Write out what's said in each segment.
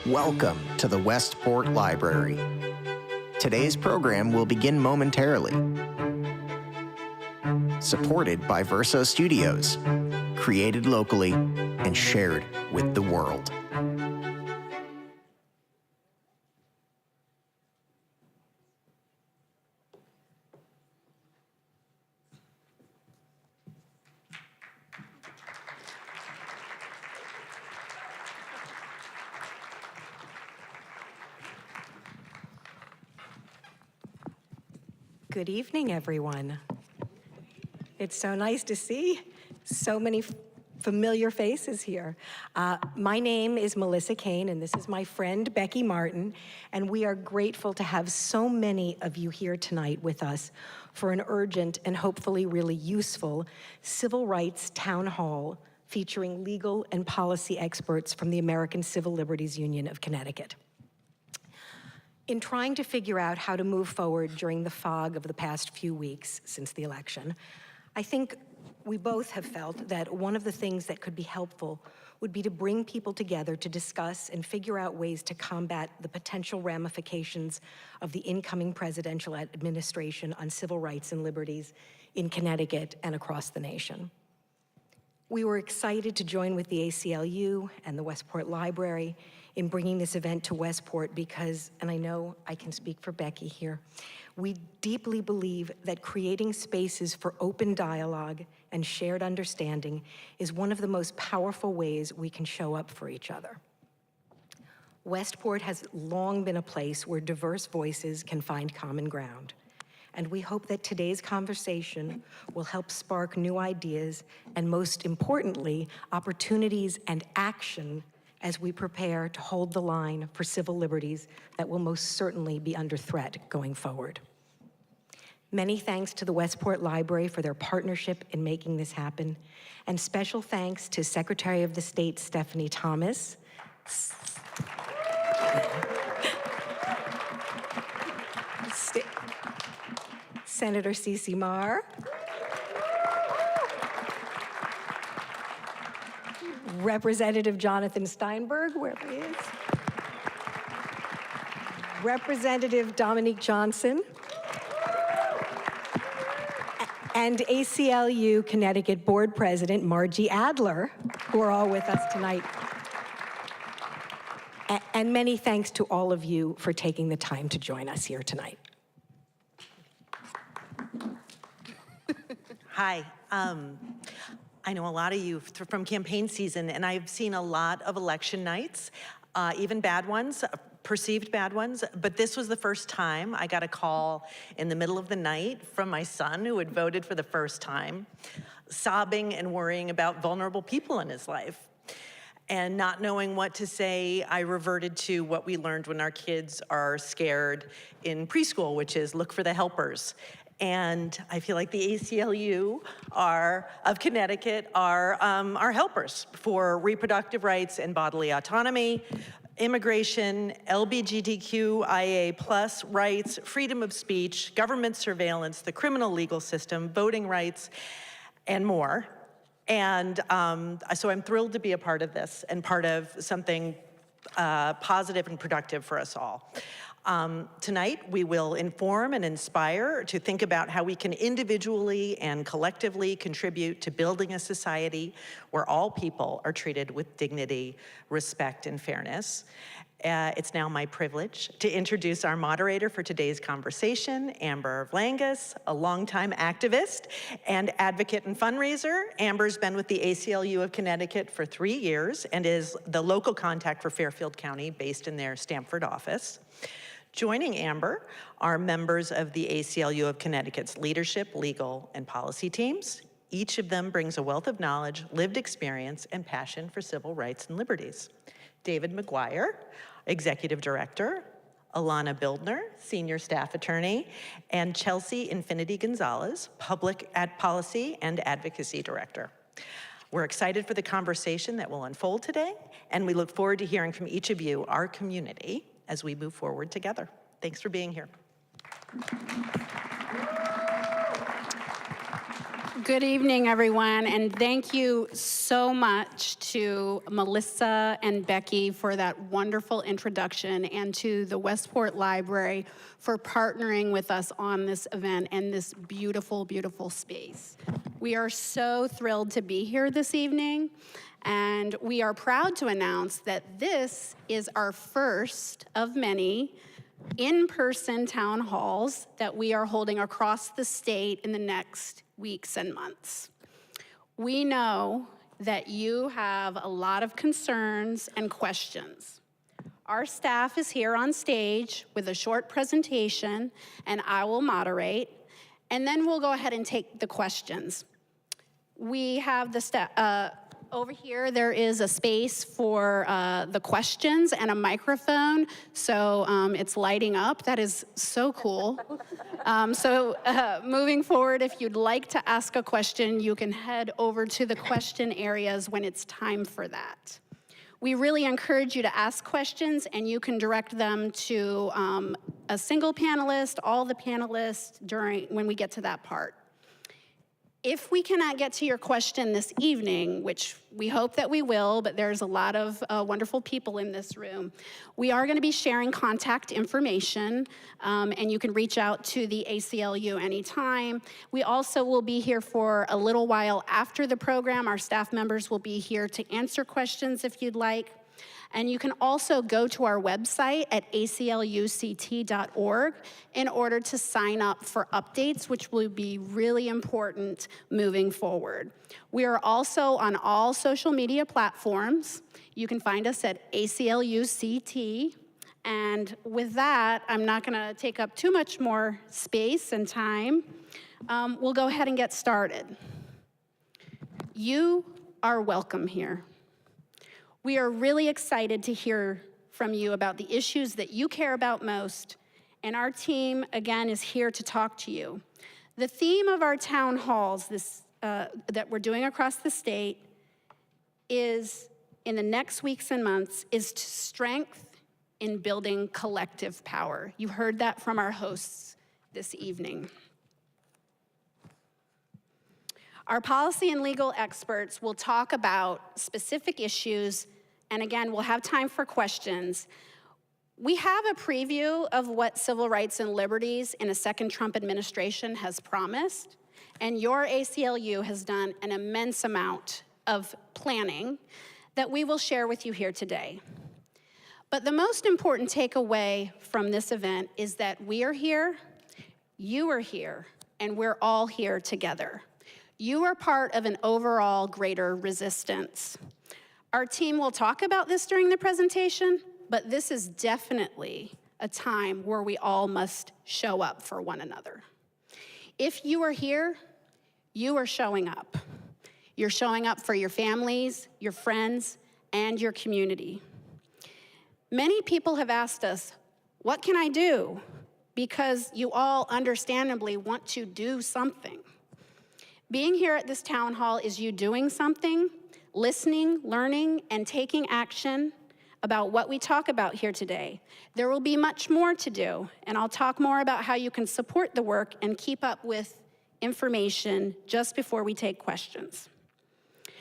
Welcome to the Westport Library. Today's program will begin momentarily. Supported by Verso Studios, created locally and shared with the world. Good evening, everyone. It's so nice to see so many familiar faces here. My name is Melissa Kane, and this is my friend Becky Martin, and we are grateful to have so many of you here tonight with us for an urgent and hopefully really useful civil rights town hall featuring legal and policy experts from the American Civil Liberties Union of Connecticut. In trying to figure out how to move forward during the fog of the past few weeks since the election, I think we both have felt that one of the things that could be helpful would be to bring people together to discuss and figure out ways to combat the potential ramifications of the incoming presidential administration on civil rights and liberties in Connecticut and across the nation. We were excited to join with the ACLU and the Westport Library in bringing this event to Westport because, and I know I can speak for Becky here, we deeply believe that creating spaces for open dialogue and shared understanding is one of the most powerful ways we can show up for each other. Westport has long been a place where diverse voices can find common ground. And we hope that today's conversation will help spark new ideas and, most importantly, opportunities and action as we prepare to hold the line for civil liberties that will most certainly be under threat going forward. Many thanks to the Westport Library for their partnership in making this happen, and special thanks to Secretary of the State Stephanie Thomas, Senator Cece Marr, Representative Jonathan Steinberg, wherever he is, Representative Dominique Johnson, and ACLU Connecticut Board President Margie Adler, who are all with us tonight. And many thanks to all of you for taking the time to join us here tonight. Hi. I know a lot of you from campaign season, and I've seen a lot of election nights, even bad ones, perceived bad ones, but this was the first time I got a call in the middle of the night from my son who had voted for the first time, sobbing and worrying about vulnerable people in his life. And not knowing what to say, I reverted to what we learned when our kids are scared in preschool, which is look for the helpers. And I feel like the ACLU of Connecticut are helpers for reproductive rights and bodily autonomy, immigration, LGBTQIA+ rights, freedom of speech, government surveillance, the criminal legal system, voting rights, and more. And so I'm thrilled to be a part of this and part of something positive and productive for us all. Tonight, we will inform and inspire to think about how we can individually and collectively contribute to building a society where all people are treated with dignity, respect, and fairness. It's now my privilege to introduce our moderator for today's conversation, Amber Vlangas, a longtime activist and advocate and fundraiser. Amber's been with the ACLU of Connecticut for 3 years and is the local contact for Fairfield County based in their Stamford office. Joining Amber are members of the ACLU of Connecticut's leadership, legal, and policy teams. Each of them brings a wealth of knowledge, lived experience, and passion for civil rights and liberties. David McGuire, Executive Director, Elana Bildner, Senior Staff Attorney, and Chelsea Infinity Gonzalez, Public Policy and Advocacy Director. We're excited for the conversation that will unfold today, and we look forward to hearing from each of you, our community, as we move forward together. Thanks for being here. Good evening, everyone, and thank you so much to Melissa and Becky for that wonderful introduction, and to the Westport Library for partnering with us on this event and this beautiful, beautiful space. We are so thrilled to be here this evening, and we are proud to announce that this is our first of many in-person town halls that we are holding across the state in the next weeks and months. We know that you have a lot of concerns and questions. Our staff is here on stage with a short presentation, and I will moderate, and then we'll go ahead and take the questions. We have the staff, over here there is a space for the questions and a microphone, so it's lighting up. That is so cool. Moving forward, if you'd like to ask a question, you can head over to the question areas when it's time for that. We really encourage you to ask questions, and you can direct them to a single panelist, all the panelists when we get to that part. If we cannot get to your question this evening, which we hope that we will, but there's a lot of wonderful people in this room, we are going to be sharing contact information, and you can reach out to the ACLU anytime. We also will be here for a little while after the program. Our staff members will be here to answer questions if you'd like. And you can also go to our website at acluct.org in order to sign up for updates, which will be really important moving forward. We are also on all social media platforms. You can find us at ACLUCT. And with that, I'm not going to take up too much more space and time. We'll go ahead and get started. You are welcome here. We are really excited to hear from you about the issues that you care about most, and our team, again, is here to talk to you. The theme of our town halls that we're doing across the state is, in the next weeks and months, is to strength in building collective power. You heard that from our hosts this evening. Our policy and legal experts will talk about specific issues, and again, we'll have time for questions. We have a preview of what civil rights and liberties in a second Trump administration has promised, and your ACLU has done an immense amount of planning that we will share with you here today. But the most important takeaway from this event is that we are here, you are here, and we're all here together. You are part of an overall greater resistance. Our team will talk about this during the presentation, but this is definitely a time where we all must show up for one another. If you are here, you are showing up. You're showing up for your families, your friends, and your community. Many people have asked us, what can I do? Because you all understandably want to do something. Being here at this town hall is you doing something, listening, learning, and taking action about what we talk about here today. There will be much more to do, and I'll talk more about how you can support the work and keep up with information just before we take questions.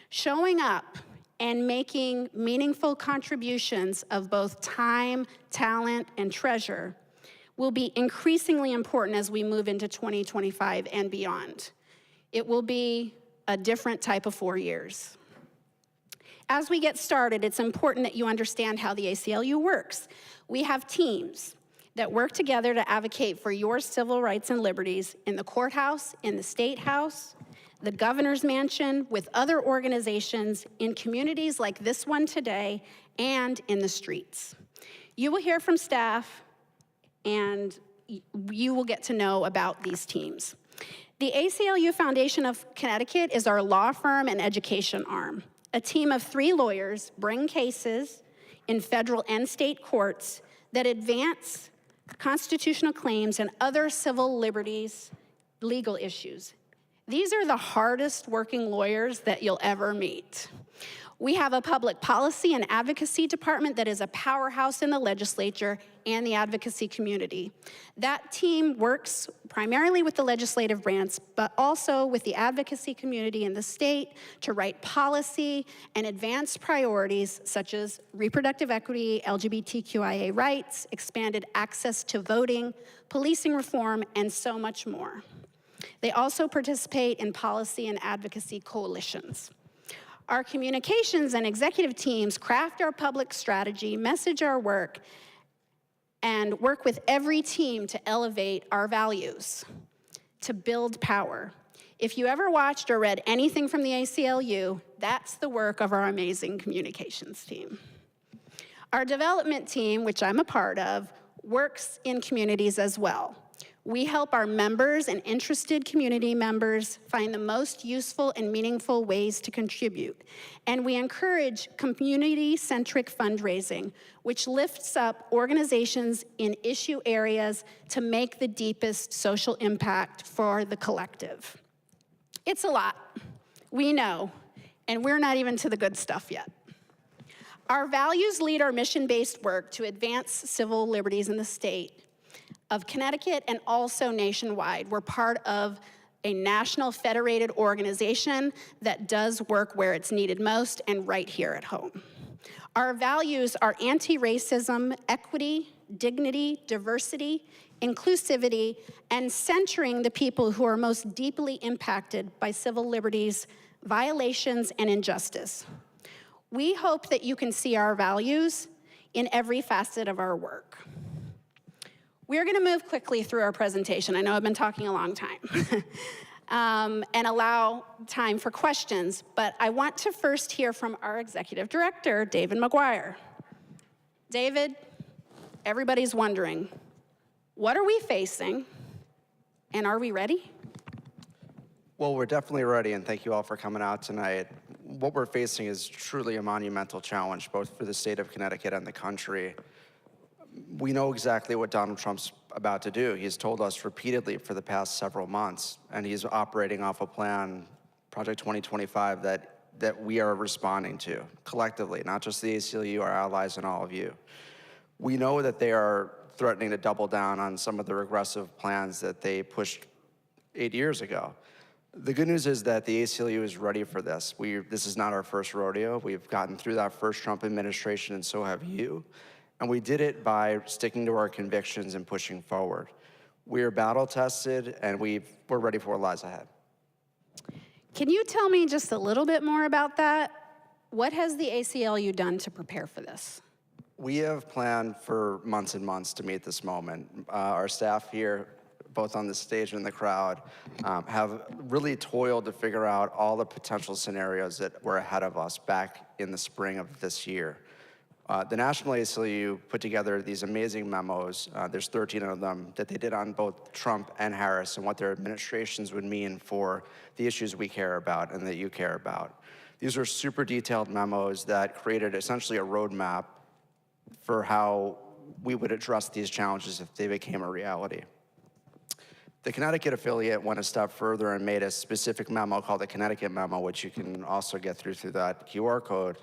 Showing up and making meaningful contributions of both time, talent, and treasure will be increasingly important as we move into 2025 and beyond. It will be a different type of 4 years. As we get started, it's important that you understand how the ACLU works. We have teams that work together to advocate for your civil rights and liberties in the courthouse, in the state house, the governor's mansion, with other organizations, in communities like this one today, and in the streets. You will hear from staff, and you will get to know about these teams. The ACLU Foundation of Connecticut is our law firm and education arm. A team of 3 lawyers bring cases in federal and state courts that advance constitutional claims and other civil liberties legal issues. These are the hardest working lawyers that you'll ever meet. We have a public policy and advocacy department that is a powerhouse in the legislature and the advocacy community. That team works primarily with the legislative branch, but also with the advocacy community in the state to write policy and advance priorities such as reproductive equity, LGBTQIA rights, expanded access to voting, policing reform, and so much more. They also participate in policy and advocacy coalitions. Our communications and executive teams craft our public strategy, message our work, and work with every team to elevate our values, to build power. If you ever watched or read anything from the ACLU, that's the work of our amazing communications team. Our development team, which I'm a part of, works in communities as well. We help our members and interested community members find the most useful and meaningful ways to contribute. And we encourage community-centric fundraising, which lifts up organizations in issue areas to make the deepest social impact for the collective. It's a lot, we know, and we're not even to the good stuff yet. Our values lead our mission-based work to advance civil liberties in the state of Connecticut and also nationwide. We're part of a national federated organization that does work where it's needed most and right here at home. Our values are anti-racism, equity, dignity, diversity, inclusivity, and centering the people who are most deeply impacted by civil liberties, violations, and injustice. We hope that you can see our values in every facet of our work. We're going to move quickly through our presentation. I know I've been talking a long time. And allow time for questions, but I want to first hear from our executive director, David McGuire. David, everybody's wondering, what are we facing, and are we ready? Well, we're definitely ready, and thank you all for coming out tonight. What we're facing is truly a monumental challenge, both for the state of Connecticut and the country. We know exactly what Donald Trump's about to do. He's told us repeatedly for the past several months, and he's operating off a plan, Project 2025, that we are responding to collectively, not just the ACLU, our allies, and all of you. We know that they are threatening to double down on some of the regressive plans that they pushed 8 years ago. The good news is that the ACLU is ready for this. This is not our first rodeo. We've gotten through that first Trump administration, and so have you. And we did it by sticking to our convictions and pushing forward. We are battle tested, and we're ready for what lies ahead. Can you tell me just a little bit more about that? What has the ACLU done to prepare for this? We have planned for months and months to meet this moment. Our staff here, both on the stage and in the crowd, have really toiled to figure out all the potential scenarios that were ahead of us back in the spring of this year. The National ACLU put together these amazing memos, there's 13 of them, that they did on both Trump and Harris and what their administrations would mean for the issues we care about and that you care about. These are super detailed memos that created essentially a roadmap for how we would address these challenges if they became a reality. The Connecticut affiliate went a step further and made a specific memo called the Connecticut Memo, which you can also get through that QR code,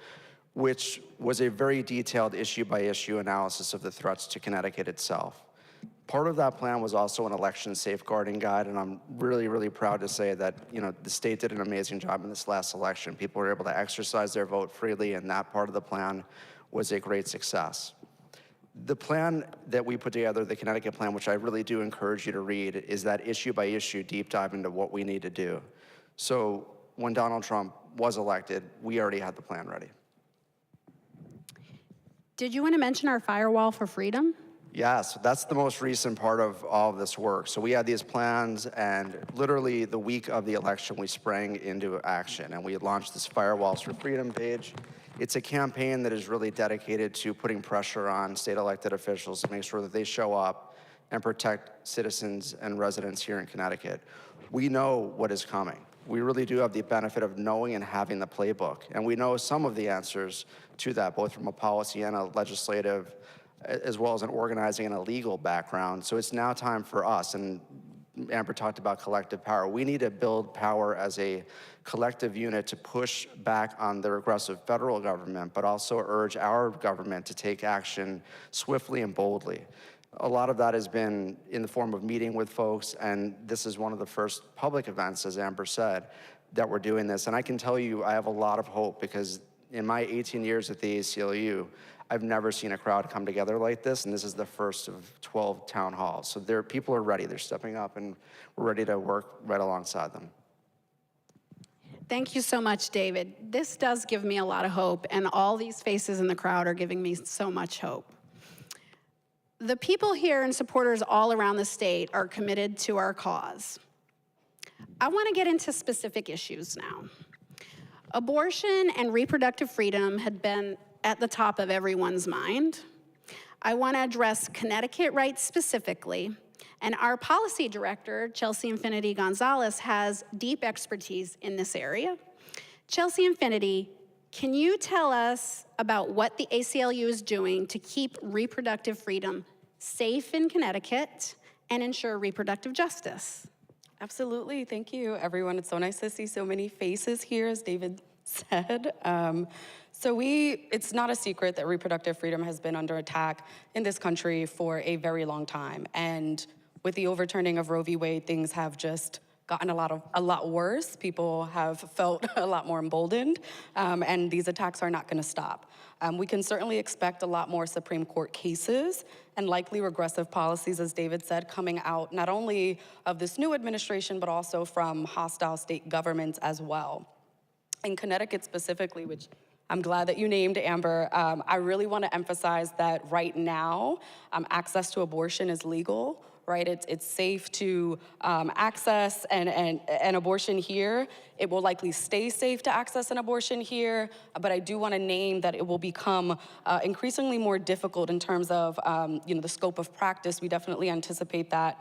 which was a very detailed issue-by-issue analysis of the threats to Connecticut itself. Part of that plan was also an election safeguarding guide, and I'm really, really proud to say that the state did an amazing job in this last election. People were able to exercise their vote freely, and that part of the plan was a great success. The plan that we put together, the Connecticut plan, which I really do encourage you to read, is that issue-by-issue deep dive into what we need to do. So when Donald Trump was elected, we already had the plan ready. Did you want to mention our firewall for freedom? Yes, that's the most recent part of all of this work. So we had these plans, and literally the week of the election, we sprang into action, and we launched this Firewalls for Freedom page. It's a campaign that is really dedicated to putting pressure on state elected officials to make sure that they show up and protect citizens and residents here in Connecticut. We know what is coming. We really do have the benefit of knowing and having the playbook, and we know some of the answers to that, both from a policy and a legislative, as well as an organizing and a legal background. So it's now time for us, and Amber talked about collective power. We need to build power as a collective unit to push back on the regressive federal government, but also urge our government to take action swiftly and boldly. A lot of that has been in the form of meeting with folks, and this is one of the first public events, as Amber said, that we're doing this. And I can tell you, I have a lot of hope, because in my 18 years at the ACLU, I've never seen a crowd come together like this, and this is the first of 12 town halls. So people are ready, they're stepping up, and we're ready to work right alongside them. Thank you so much, David. This does give me a lot of hope, and all these faces in the crowd are giving me so much hope. The people here and supporters all around the state are committed to our cause. I want to get into specific issues now. Abortion and reproductive freedom had been at the top of everyone's mind. I want to address Connecticut rights specifically, and our policy director, Chelsea Infinity Gonzalez, has deep expertise in this area. Chelsea Infinity, can you tell us about what the ACLU is doing to keep reproductive freedom safe in Connecticut and ensure reproductive justice? Absolutely, thank you, everyone. It's so nice to see so many faces here, as David said. It's not a secret that reproductive freedom has been under attack in this country for a very long time. And with the overturning of Roe v. Wade, things have just gotten a lot worse. People have felt a lot more emboldened, and these attacks are not gonna stop. We can certainly expect a lot more Supreme Court cases and likely regressive policies, as David said, coming out not only of this new administration, but also from hostile state governments as well. In Connecticut specifically, which I'm glad that you named, Amber, I really want to emphasize that right now, access to abortion is legal, right? It's safe to access an abortion here. It will likely stay safe to access an abortion here, but I do want to name that it will become increasingly more difficult in terms of the scope of practice. We definitely anticipate that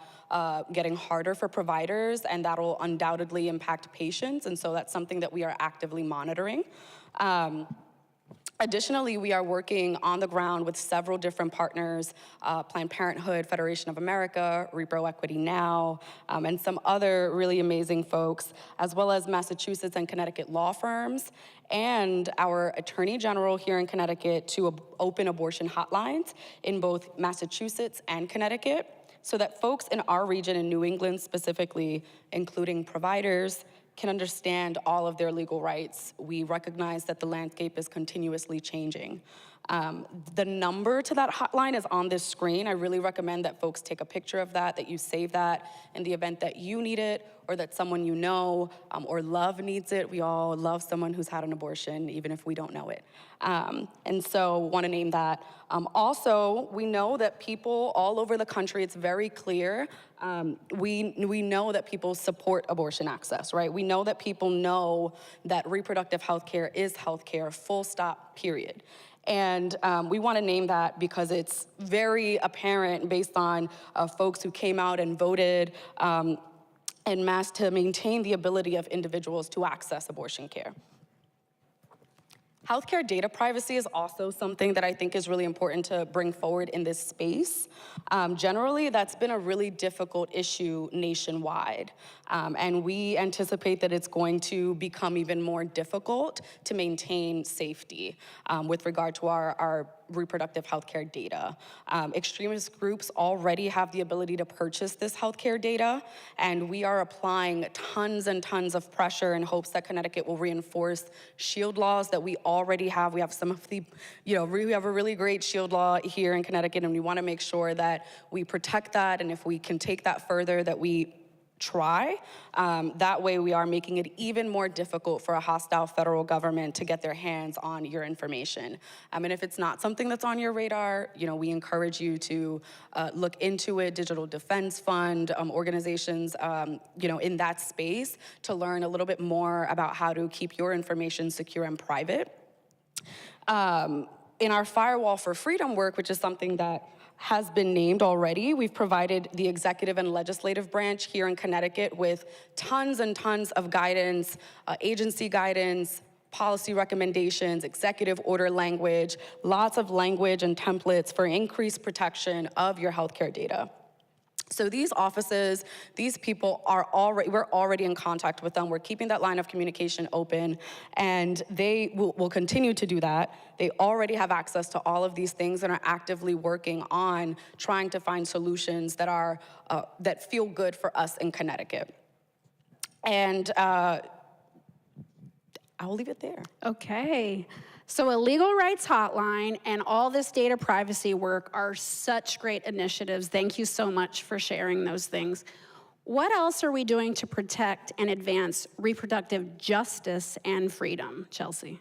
getting harder for providers, and that'll undoubtedly impact patients, and so that's something that we are actively monitoring. Additionally, we are working on the ground with several different partners, Planned Parenthood, Federation of America, Repro Equity Now, and some other really amazing folks, as well as Massachusetts and Connecticut law firms, and our Attorney General here in Connecticut to open abortion hotlines in both Massachusetts and Connecticut, so that folks in our region, in New England specifically, including providers, can understand all of their legal rights. We recognize that the landscape is continuously changing. The number to that hotline is on this screen. I really recommend that folks take a picture of that you save that in the event that you need it, or that someone you know or love needs it. We all love someone who's had an abortion, even if we don't know it. And so want to name that. Also, we know that people all over the country, it's very clear, we know that people support abortion access, right? We know that people know that reproductive health care is health care, full stop, period. And we want to name that because it's very apparent based on folks who came out and voted en masse to maintain the ability of individuals to access abortion care. Healthcare data privacy is also something that I think is really important to bring forward in this space. Generally, that's been a really difficult issue nationwide, and we anticipate that it's going to become even more difficult to maintain safety with regard to our reproductive healthcare data. Extremist groups already have the ability to purchase this healthcare data, and we are applying tons and tons of pressure in hopes that Connecticut will reinforce shield laws that we already have. We have some of the, we have a really great shield law here in Connecticut, and we want to make sure that we protect that, and if we can take that further, that we try. That way we are making it even more difficult for a hostile federal government to get their hands on your information. And if it's not something that's on your radar, we encourage you to look into it, Digital Defense Fund, organizations, in that space to learn a little bit more about how to keep your information secure and private. In our Firewall for Freedom work, which is something that has been named already, we've provided the executive and legislative branch here in Connecticut with tons and tons of guidance, agency guidance, policy recommendations, executive order language, lots of language and templates for increased protection of your healthcare data. So these offices, these people are we're already in contact with them. We're keeping that line of communication open, and they will continue to do that. They already have access to all of these things and are actively working on trying to find solutions that are that feel good for us in Connecticut. And I will leave it there. Okay. So a legal rights hotline and all this data privacy work are such great initiatives. Thank you so much for sharing those things. What else are we doing to protect and advance reproductive justice and freedom, Chelsea?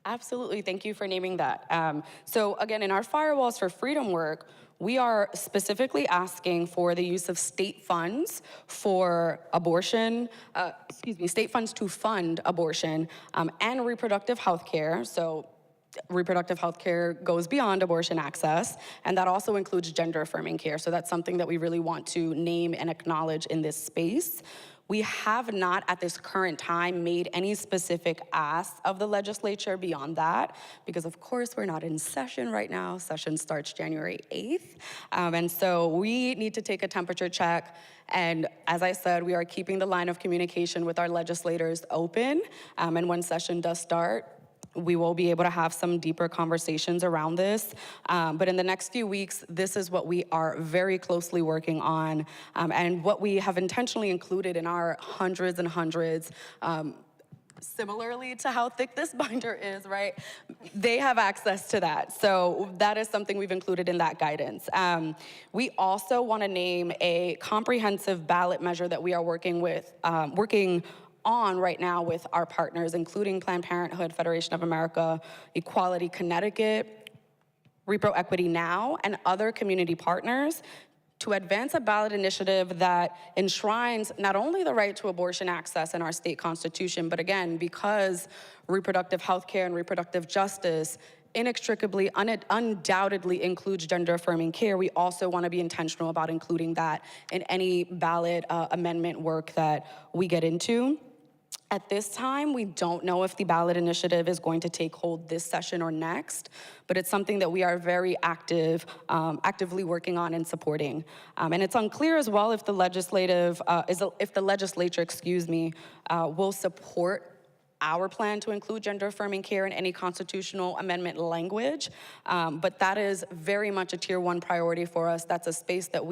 Absolutely, thank you for naming that. So again, in our Firewalls for Freedom work, we are specifically asking for the use of state funds for abortion, state funds to fund abortion and reproductive health care. So reproductive health care goes beyond abortion access, and that also includes gender-affirming care. So that's something that we really want to name and acknowledge in this space. We have not, at this current time, made any specific asks of the legislature beyond that, because of course we're not in session right now. Session starts January 8th. And so we need to take a temperature check. And as I said, we are keeping the line of communication with our legislators open. And when session does start, we will be able to have some deeper conversations around this. But in the next few weeks, this is what we are very closely working on, and what we have intentionally included in our hundreds and hundreds, similarly to how thick this binder is, right? They have access to that. So that is something we've included in that guidance. We also want to name a comprehensive ballot measure that we are working on right now with our partners, including Planned Parenthood, Federation of America, Equality Connecticut, Repro Equity Now, and other community partners to advance a ballot initiative that enshrines not only the right to abortion access in our state constitution, but again, because reproductive health care and reproductive justice inextricably, undoubtedly includes gender-affirming care, we also want to be intentional about including that in any ballot amendment work that we get into. At this time, we don't know if the ballot initiative is going to take hold this session or next, but it's something that we are very actively working on and supporting. And it's unclear as well if the legislature, will support our plan to include gender-affirming care in any constitutional amendment language, but that is very much a tier 1 priority for us. That's a space that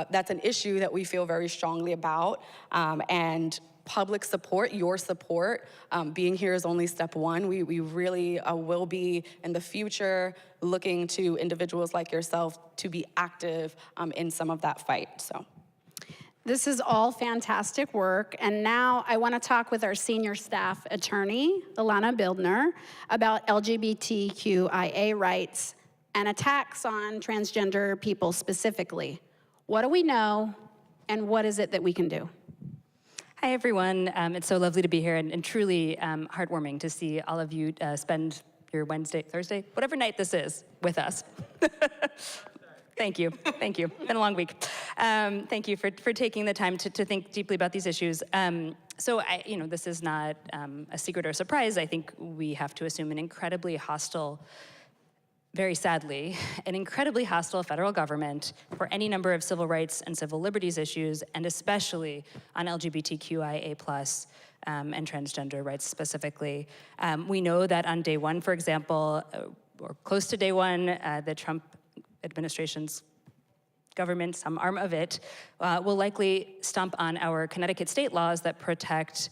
that's an issue that we feel very strongly about, and public support, your support, being here is only step 1. We really will be in the future looking to individuals like yourself to be active in some of that fight, so. This is all fantastic work, and now I want to talk with our senior staff attorney, Elana Bildner, about LGBTQIA rights and attacks on transgender people specifically. What do we know, and what is it that we can do? Hi, everyone. It's so lovely to be here, and truly heartwarming to see all of you spend your Wednesday, Thursday, whatever night this is, with us. Thank you. Thank you. Been a long week. Thank you for taking the time to think deeply about these issues. So, this is not a secret or surprise. I think we have to assume an incredibly hostile, very sadly, an incredibly hostile federal government for any number of civil rights and civil liberties issues, and especially on LGBTQIA+, and transgender rights specifically. We know that on day 1, for example, or close to day 1, the Trump administration's government, some arm of it, will likely stomp on our Connecticut state laws that protect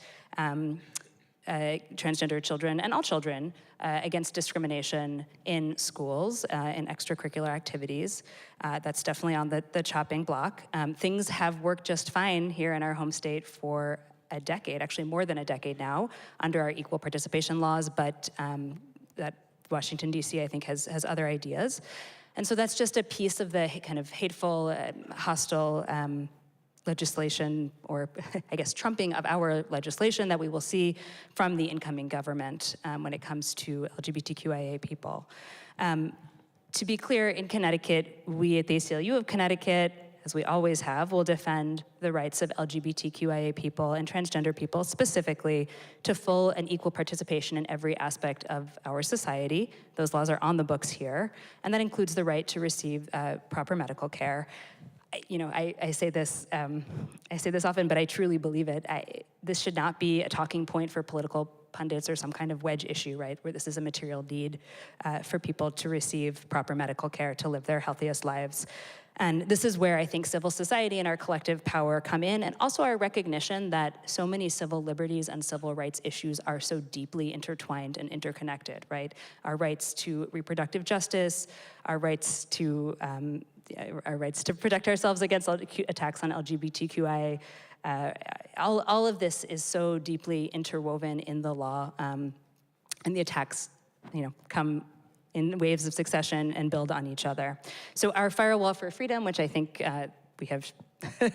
transgender children and all children against discrimination in schools, in extracurricular activities. That's definitely on the chopping block. Things have worked just fine here in our home state for a decade, actually more than a decade now, under our equal participation laws, but that Washington, D.C., I think, has other ideas. And so that's just a piece of the kind of hateful, hostile legislation, or I guess trumping of our legislation that we will see from the incoming government when it comes to LGBTQIA people. To be clear, in Connecticut, we at the ACLU of Connecticut, as we always have, will defend the rights of LGBTQIA people and transgender people specifically to full and equal participation in every aspect of our society. Those laws are on the books here, and that includes the right to receive proper medical care. I say this often, but I truly believe it. This should not be a talking point for political pundits or some kind of wedge issue, right? Where this is a material need for people to receive proper medical care, to live their healthiest lives. And this is where I think civil society and our collective power come in, and also our recognition that so many civil liberties and civil rights issues are so deeply intertwined and interconnected, right? Our rights to reproductive justice, our rights to protect ourselves against attacks on LGBTQIA. All of this is so deeply interwoven in the law, and the attacks, come in waves of succession and build on each other. So our firewall for freedom, which I think we have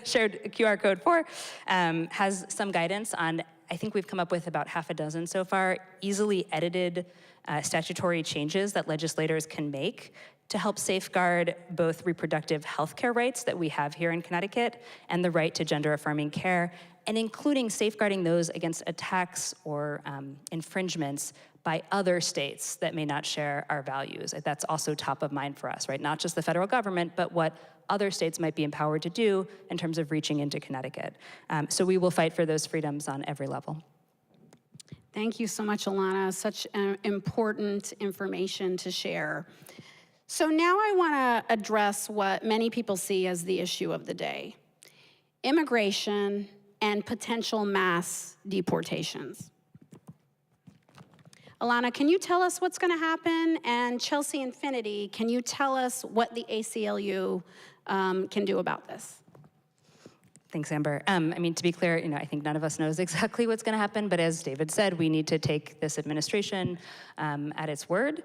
shared a QR code for, has some guidance on, I think we've come up with about half a dozen so far, easily edited statutory changes that legislators can make to help safeguard both reproductive health care rights that we have here in Connecticut and the right to gender-affirming care, and including safeguarding those against attacks or infringements by other states that may not share our values. That's also top of mind for us, right? Not just the federal government, but what other states might be empowered to do in terms of reaching into Connecticut. So we will fight for those freedoms on every level. Thank you so much, Elana. Such important information to share. So now I want to address what many people see as the issue of the day: immigration and potential mass deportations. Elana, can you tell us what's going to happen? And Chelsea Infinity, can you tell us what the ACLU can do about this? Thanks, Amber. To be clear, I think none of us knows exactly what's going to happen, but as David said, we need to take this administration at its word.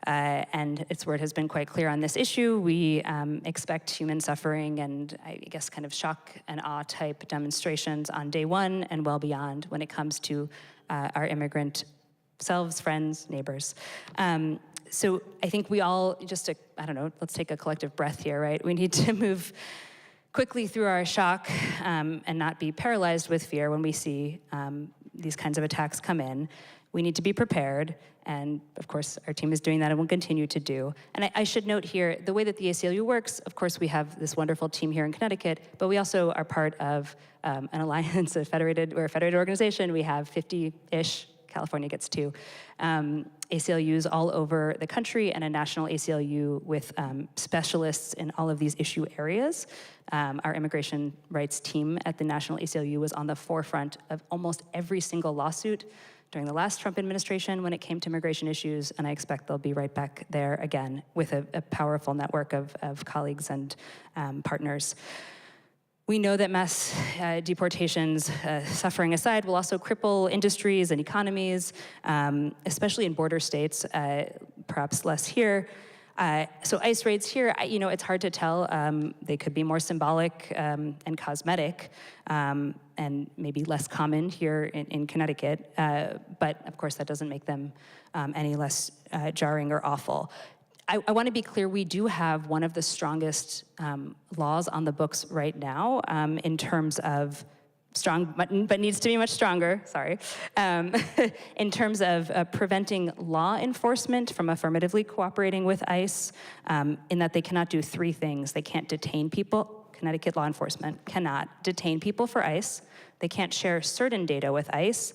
And its word has been quite clear on this issue. We expect human suffering and I guess kind of shock and awe type demonstrations on day one and well beyond when it comes to our immigrant selves, friends, neighbors. So I think we all let's take a collective breath here, right? We need to move quickly through our shock and not be paralyzed with fear when we see these kinds of attacks come in. We need to be prepared, and of course, our team is doing that and will continue to do. And I should note here, the way that the ACLU works, of course, we have this wonderful team here in Connecticut, but we also are part of an alliance, we're a federated organization. We have 50-ish, California gets 2, ACLUs all over the country, and a national ACLU with specialists in all of these issue areas. Our immigration rights team at the national ACLU was on the forefront of almost every single lawsuit during the last Trump administration when it came to immigration issues, and I expect they'll be right back there again with a powerful network of colleagues and partners. We know that mass deportations, suffering aside, will also cripple industries and economies, especially in border states, perhaps less here. So ICE raids here, it's hard to tell. They could be more symbolic and cosmetic, and maybe less common here in Connecticut. But of course, that doesn't make them any less jarring or awful. I want to be clear, we do have one of the strongest laws on the books right now in terms of strong, but needs to be much stronger, sorry, in terms of preventing law enforcement from affirmatively cooperating with ICE, in that they cannot do 3 things. They can't detain people. Connecticut law enforcement cannot detain people for ICE. They can't share certain data with ICE,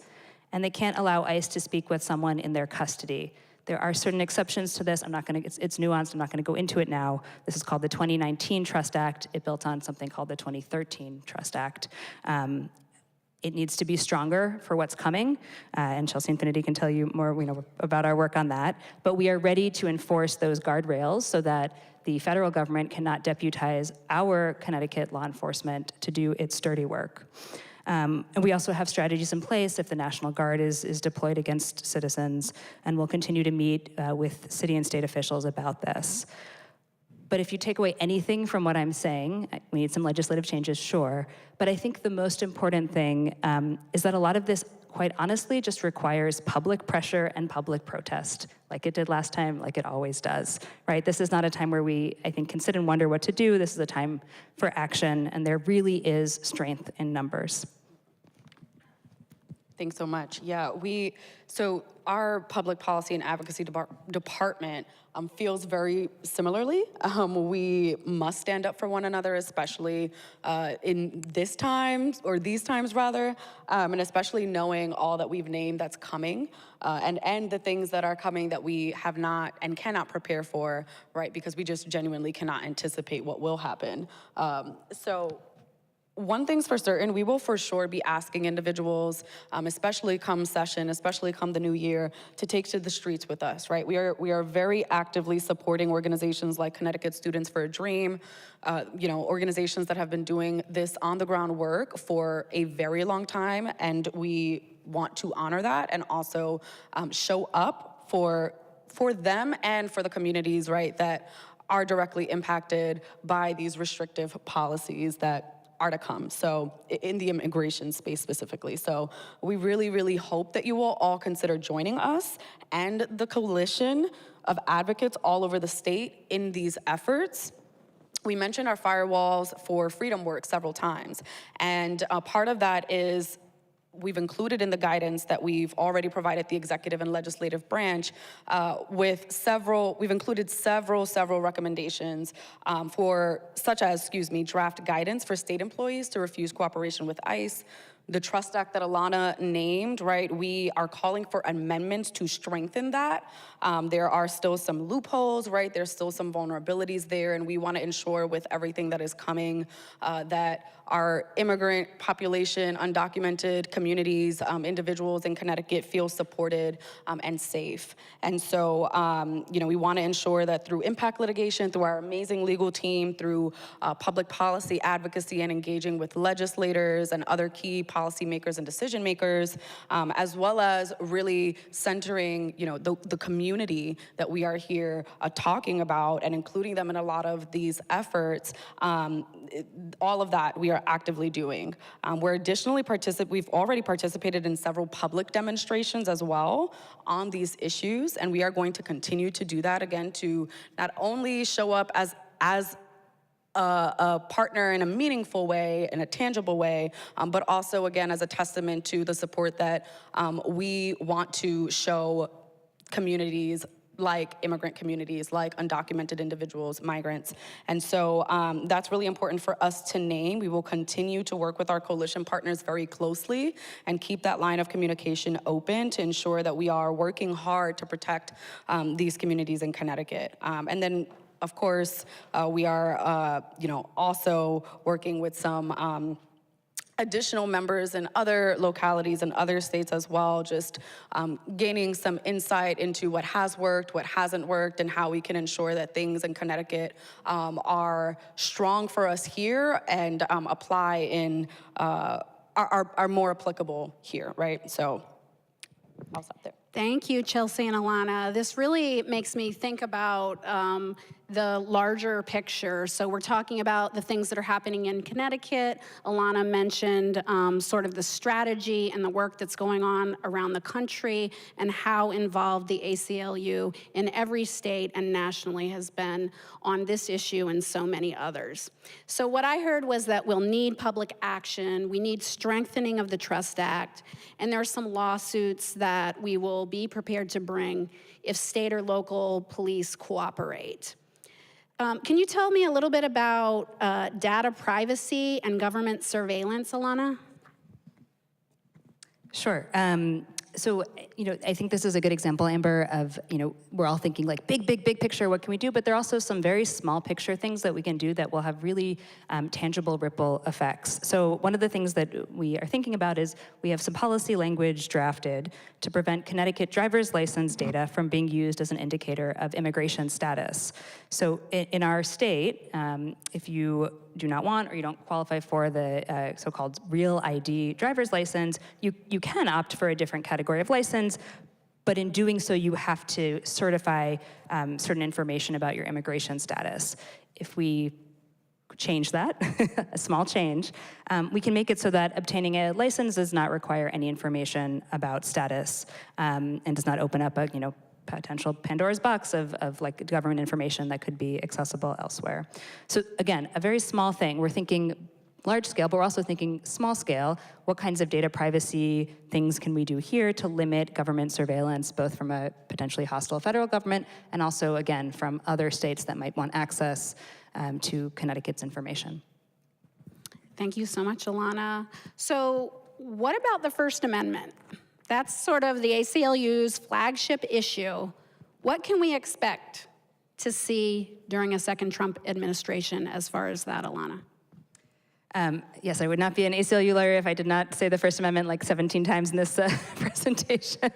and they can't allow ICE to speak with someone in their custody. There are certain exceptions to this. It's nuanced. I'm not going to go into it now. This is called the 2019 Trust Act. It built on something called the 2013 Trust Act. It needs to be stronger for what's coming, and Chelsea Infinity can tell you more about our work on that. But we are ready to enforce those guardrails so that the federal government cannot deputize our Connecticut law enforcement to do its dirty work. And we also have strategies in place if the National Guard is deployed against citizens, and we'll continue to meet with city and state officials about this. But if you take away anything from what I'm saying, we need some legislative changes, sure, but I think the most important thing is that a lot of this, quite honestly, just requires public pressure and public protest, like it did last time, like it always does, right? This is not a time where we, I think, can sit and wonder what to do. This is a time for action, and there really is strength in numbers. Thanks so much. Yeah, so our public policy and advocacy department feels very similarly. We must stand up for one another, especially in these times, and especially knowing all that we've named that's coming, and the things that are coming that we have not and cannot prepare for, right? Because we just genuinely cannot anticipate what will happen. So one thing's for certain, we will for sure be asking individuals, especially come session, especially come the new year, to take to the streets with us, right? We are very actively supporting organizations like Connecticut Students for a Dream, organizations that have been doing this on the ground work for a very long time, and we want to honor that and also show up for them and for the communities, right, that are directly impacted by these restrictive policies that are to come, so in the immigration space specifically. So we really, really hope that you will all consider joining us and the coalition of advocates all over the state in these efforts. We mentioned our Firewalls for Freedom work several times, and part of that is we've included in the guidance that we've already provided the executive and legislative branch we've included several recommendations such as draft guidance for state employees to refuse cooperation with ICE, the Trust Act that Elana named, right? We are calling for amendments to strengthen that. There are still some loopholes, right? There's still some vulnerabilities there, and we want to ensure with everything that is coming that our immigrant population, undocumented communities, individuals in Connecticut feel supported and safe. And so, we want to ensure that through impact litigation, through our amazing legal team, through public policy advocacy and engaging with legislators and other key policymakers and decision makers, as well as really centering, the community that we are here talking about and including them in a lot of these efforts. All of that we are actively doing. We're additionally we've already participated in several public demonstrations as well on these issues, and we are going to continue to do that again to not only show up as a partner in a meaningful way, in a tangible way, but also again as a testament to the support that we want to show communities like immigrant communities, like undocumented individuals, migrants. And so that's really important for us to name. We will continue to work with our coalition partners very closely and keep that line of communication open to ensure that we are working hard to protect these communities in Connecticut. And then, of course, we are also working with some additional members in other localities and other states as well, just gaining some insight into what has worked, what hasn't worked, and how we can ensure that things in Connecticut are strong for us here and apply in, are more applicable here, right? So I'll stop there. Thank you, Chelsea and Elana. This really makes me think about the larger picture. So we're talking about the things that are happening in Connecticut. Elana mentioned sort of the strategy and the work that's going on around the country and how involved the ACLU in every state and nationally has been on this issue and so many others. So what I heard was that we'll need public action, we need strengthening of the Trust Act, and there are some lawsuits that we will be prepared to bring if state or local police cooperate. Can you tell me a little bit about data privacy and government surveillance, Elana? Sure. So, I think this is a good example, Amber, of, we're all thinking like big picture, what can we do? But there are also some very small picture things that we can do that will have really tangible ripple effects. So one of the things that we are thinking about is we have some policy language drafted to prevent Connecticut driver's license data from being used as an indicator of immigration status. So in our state, if you do not want or you don't qualify for the so-called real ID driver's license, you can opt for a different category of license, but in doing so, you have to certify certain information about your immigration status. If we change that, a small change, we can make it so that obtaining a license does not require any information about status and does not open up a potential Pandora's box of like government information that could be accessible elsewhere. So again, a very small thing. We're thinking large scale, but we're also thinking small scale. What kinds of data privacy things can we do here to limit government surveillance, both from a potentially hostile federal government and also, again, from other states that might want access to Connecticut's information. Thank you so much, Elana. So what about the First Amendment? That's sort of the ACLU's flagship issue. What can we expect to see during a second Trump administration as far as that, Elana? Yes, I would not be an ACLU lawyer if I did not say the First Amendment like 17 times in this presentation.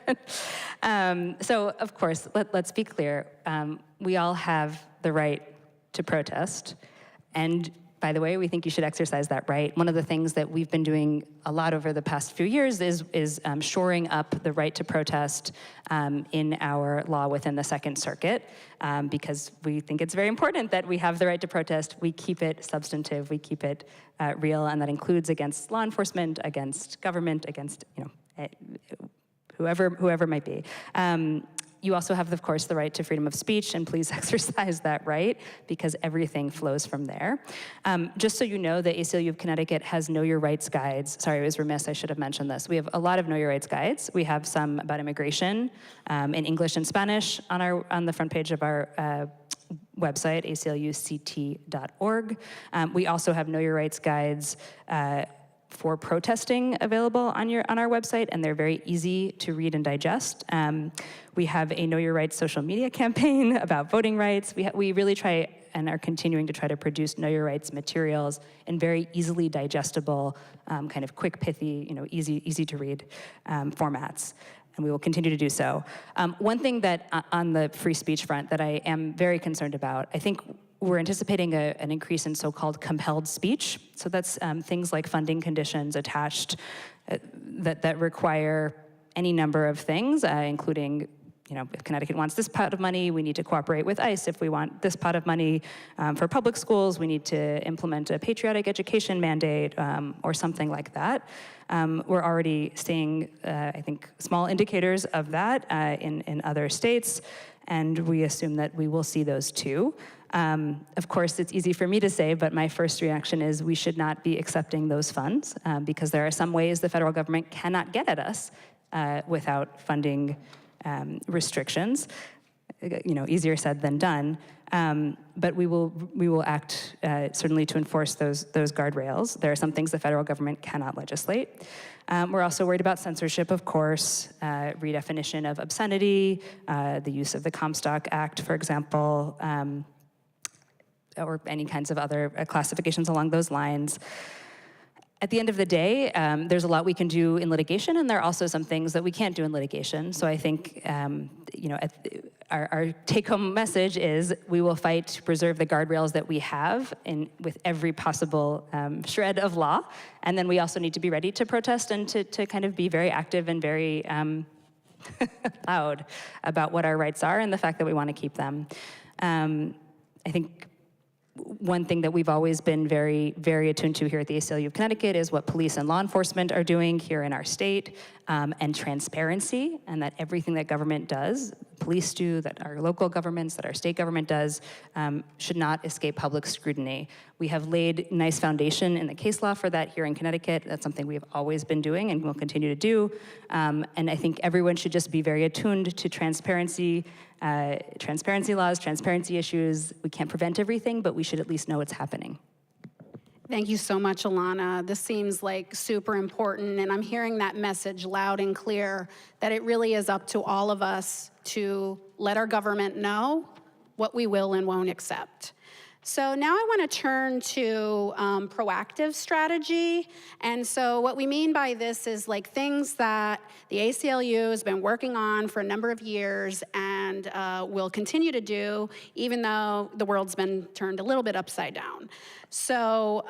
So, of course, let's be clear. We all have the right to protest. And by the way, we think you should exercise that right. One of the things that we've been doing a lot over the past few years is shoring up the right to protest in our law within the Second Circuit, because we think it's very important that we have the right to protest. We keep it substantive, we keep it real, and that includes against law enforcement, against government, against whoever might be. You also have, of course, the right to freedom of speech, and please exercise that right, because everything flows from there. Just so you know, the ACLU of Connecticut has Know Your Rights guides. Sorry, I was remiss, I should have mentioned this. We have a lot of Know Your Rights guides. We have some about immigration in English and Spanish on the front page of our website, acluct.org. We also have Know Your Rights guides for protesting available on our website, and they're very easy to read and digest. We have a Know Your Rights social media campaign about voting rights. We really try and are continuing to try to produce Know Your Rights materials in very easily digestible, kind of quick, pithy, easy to read formats. And we will continue to do so. One thing that on the free speech front that I am very concerned about, I think we're anticipating an increase in so-called compelled speech. So that's things like funding conditions attached that require any number of things, including, if Connecticut wants this pot of money, we need to cooperate with ICE. If we want this pot of money for public schools, we need to implement a patriotic education mandate or something like that. We're already seeing, I think, small indicators of that in other states, and we assume that we will see those too. Of course, it's easy for me to say, but my first reaction is we should not be accepting those funds because there are some ways the federal government cannot get at us without funding restrictions. Easier said than done. But we will act certainly to enforce those guardrails. There are some things the federal government cannot legislate. We're also worried about censorship, of course, redefinition of obscenity, the use of the Comstock Act, for example, or any kinds of other classifications along those lines. At the end of the day, there's a lot we can do in litigation, and there are also some things that we can't do in litigation. So I think, our take-home message is we will fight to preserve the guardrails that we have with every possible shred of law, and then we also need to be ready to protest and to kind of be very active and very loud about what our rights are and the fact that we want to keep them. I think one thing that we've always been very, very attuned to here at the ACLU of Connecticut is what police and law enforcement are doing here in our state, and transparency, and that everything that government does, police do, that our local governments, that our state government does, should not escape public scrutiny. We have laid nice foundation in the case law for that here in Connecticut. That's something we've always been doing and will continue to do. And I think everyone should just be very attuned to transparency laws, transparency issues. We can't prevent everything, but we should at least know what's happening. Thank you so much, Elana. This seems like super important, and I'm hearing that message loud and clear, that it really is up to all of us to let our government know what we will and won't accept. So now I want to turn to proactive strategy. And so what we mean by this is like things that the ACLU has been working on for a number of years and will continue to do, even though the world's been turned a little bit upside down. So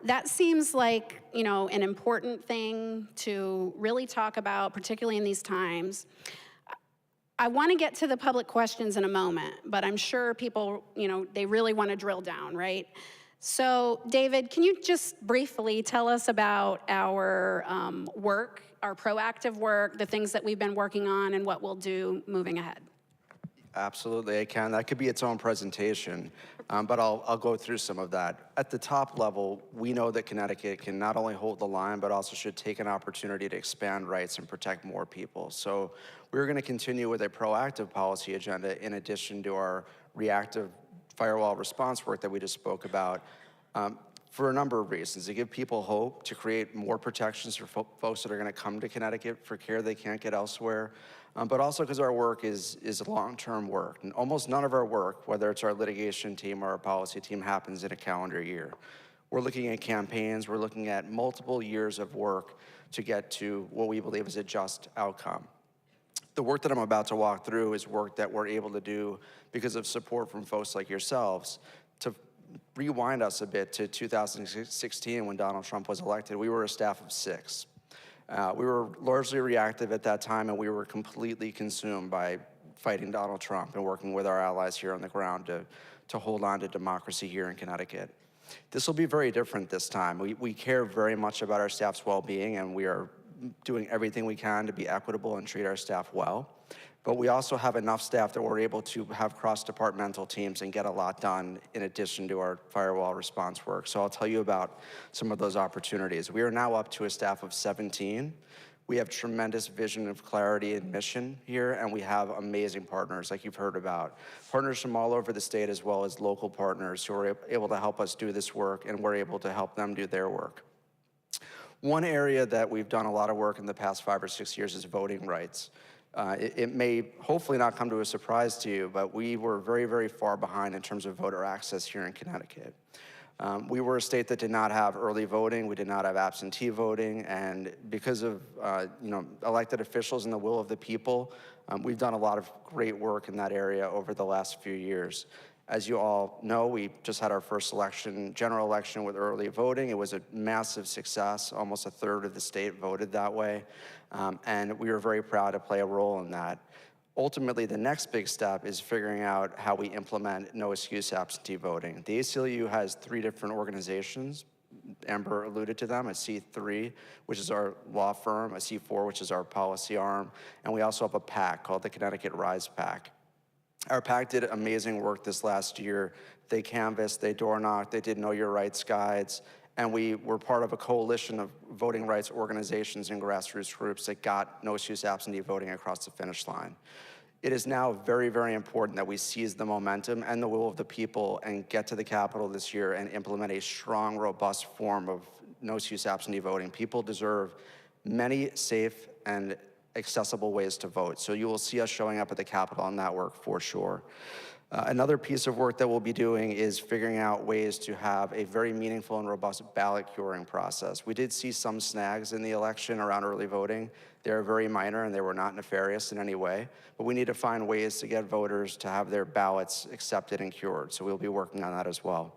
that seems like, an important thing to really talk about, particularly in these times. I want to get to the public questions in a moment, but I'm sure people, they really want to drill down, right? So, David, can you just briefly tell us about our work, our proactive work, the things that we've been working on, and what we'll do moving ahead? Absolutely, I can. That could be its own presentation, but I'll go through some of that. At the top level, we know that Connecticut can not only hold the line, but also should take an opportunity to expand rights and protect more people. So we're going to continue with a proactive policy agenda in addition to our reactive firewall response work that we just spoke about, for a number of reasons. To give people hope, to create more protections for folks that are going to come to Connecticut for care they can't get elsewhere, but also because our work is long-term work. And almost none of our work, whether it's our litigation team or our policy team, happens in a calendar year. We're looking at campaigns, we're looking at multiple years of work to get to what we believe is a just outcome. The work that I'm about to walk through is work that we're able to do because of support from folks like yourselves. To rewind us a bit to 2016 when Donald Trump was elected, we were a staff of 6. We were largely reactive at that time, and we were completely consumed by fighting Donald Trump and working with our allies here on the ground to hold on to democracy here in Connecticut. This will be very different this time. We care very much about our staff's well-being, and we are doing everything we can to be equitable and treat our staff well. But we also have enough staff that we're able to have cross-departmental teams and get a lot done in addition to our firewall response work. So I'll tell you about some of those opportunities. We are now up to a staff of 17. We have tremendous vision of clarity and mission here, and we have amazing partners like you've heard about. Partners from all over the state as well as local partners who are able to help us do this work, and we're able to help them do their work. One area that we've done a lot of work in the past 5 or 6 years is voting rights. It may hopefully not come to a surprise to you, but we were very, very far behind in terms of voter access here in Connecticut. We were a state that did not have early voting, we did not have absentee voting, and because of elected officials and the will of the people, we've done a lot of great work in that area over the last few years. As you all know, we just had our first election, general election with early voting. It was a massive success. Almost a third of the state voted that way. And we were very proud to play a role in that. Ultimately, the next big step is figuring out how we implement no-excuse absentee voting. The ACLU has 3 different organizations. Amber alluded to them, a C3, which is our law firm, a C4, which is our policy arm, and we also have a PAC called the Connecticut Rise PAC. Our PAC did amazing work this last year. They canvassed, they door knocked, they did Know Your Rights guides, and we were part of a coalition of voting rights organizations and grassroots groups that got no-excuse absentee voting across the finish line. It is now very, very important that we seize the momentum and the will of the people and get to the Capitol this year and implement a strong, robust form of no-excuse absentee voting. People deserve many safe and accessible ways to vote. So you will see us showing up at the Capitol on that work for sure. Another piece of work that we'll be doing is figuring out ways to have a very meaningful and robust ballot curing process. We did see some snags in the election around early voting. They are very minor and they were not nefarious in any way, but we need to find ways to get voters to have their ballots accepted and cured. So we'll be working on that as well.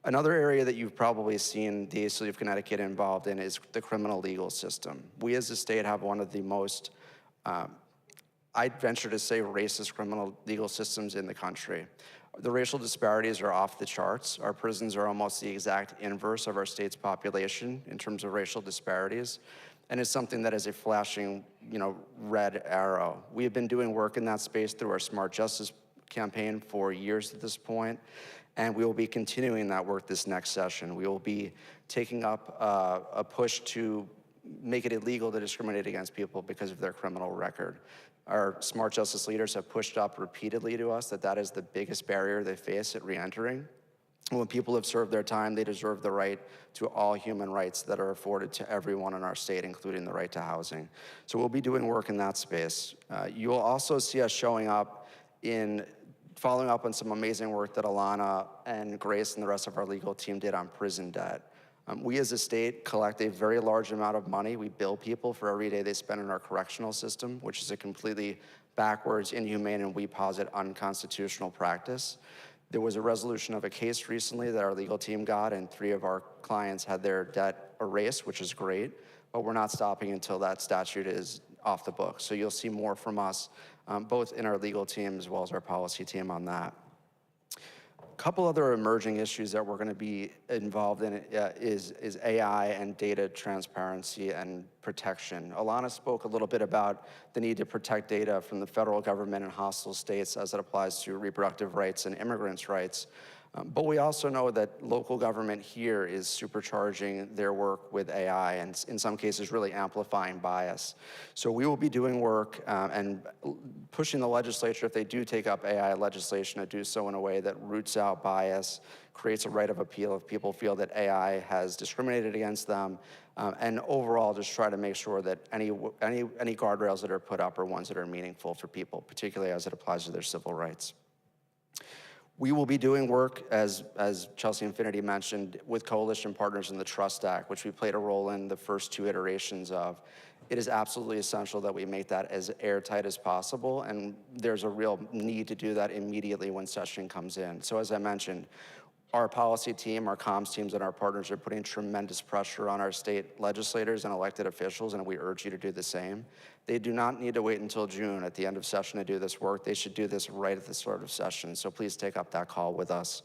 Another area that you've probably seen the ACLU of Connecticut involved in is the criminal legal system. We as a state have one of the most, I'd venture to say, racist criminal legal systems in the country. The racial disparities are off the charts. Our prisons are almost the exact inverse of our state's population in terms of racial disparities. And it's something that is a flashing, red arrow. We have been doing work in that space through our Smart Justice campaign for years at this point. And we will be continuing that work this next session. We will be taking up a push to make it illegal to discriminate against people because of their criminal record. Our Smart Justice leaders have pushed up repeatedly to us that that is the biggest barrier they face at reentering. When people have served their time, they deserve the right to all human rights that are afforded to everyone in our state, including the right to housing. So we'll be doing work in that space. You will also see us showing up in following up on some amazing work that Elana and Grace and the rest of our legal team did on prison debt. We as a state collect a very large amount of money. We bill people for every day they spend in our correctional system, which is a completely backwards, inhumane, and we posit unconstitutional practice. There was a resolution of a case recently that our legal team got, and 3 of our clients had their debt erased, which is great, but we're not stopping until that statute is off the books. So you'll see more from us, both in our legal team as well as our policy team on that. couple other emerging issues that we're going to be involved in is AI and data transparency and protection. Elana spoke a little bit about the need to protect data from the federal government and hostile states as it applies to reproductive rights and immigrants' rights. But we also know that local government here is supercharging their work with AI and in some cases really amplifying bias. So we will be doing work and pushing the legislature, if they do take up AI legislation, to do so in a way that roots out bias, creates a right of appeal if people feel that AI has discriminated against them, and overall just try to make sure that any guardrails that are put up are ones that are meaningful for people, particularly as it applies to their civil rights. We will be doing work, as Chelsea Infinity mentioned, with coalition partners in the Trust Act, which we played a role in the first 2 iterations of. It is absolutely essential that we make that as airtight as possible, and there's a real need to do that immediately when session comes in. So as I mentioned, our policy team, our comms teams, and our partners are putting tremendous pressure on our state legislators and elected officials, and we urge you to do the same. They do not need to wait until June at the end of session to do this work. They should do this right at the start of session, so please take up that call with us.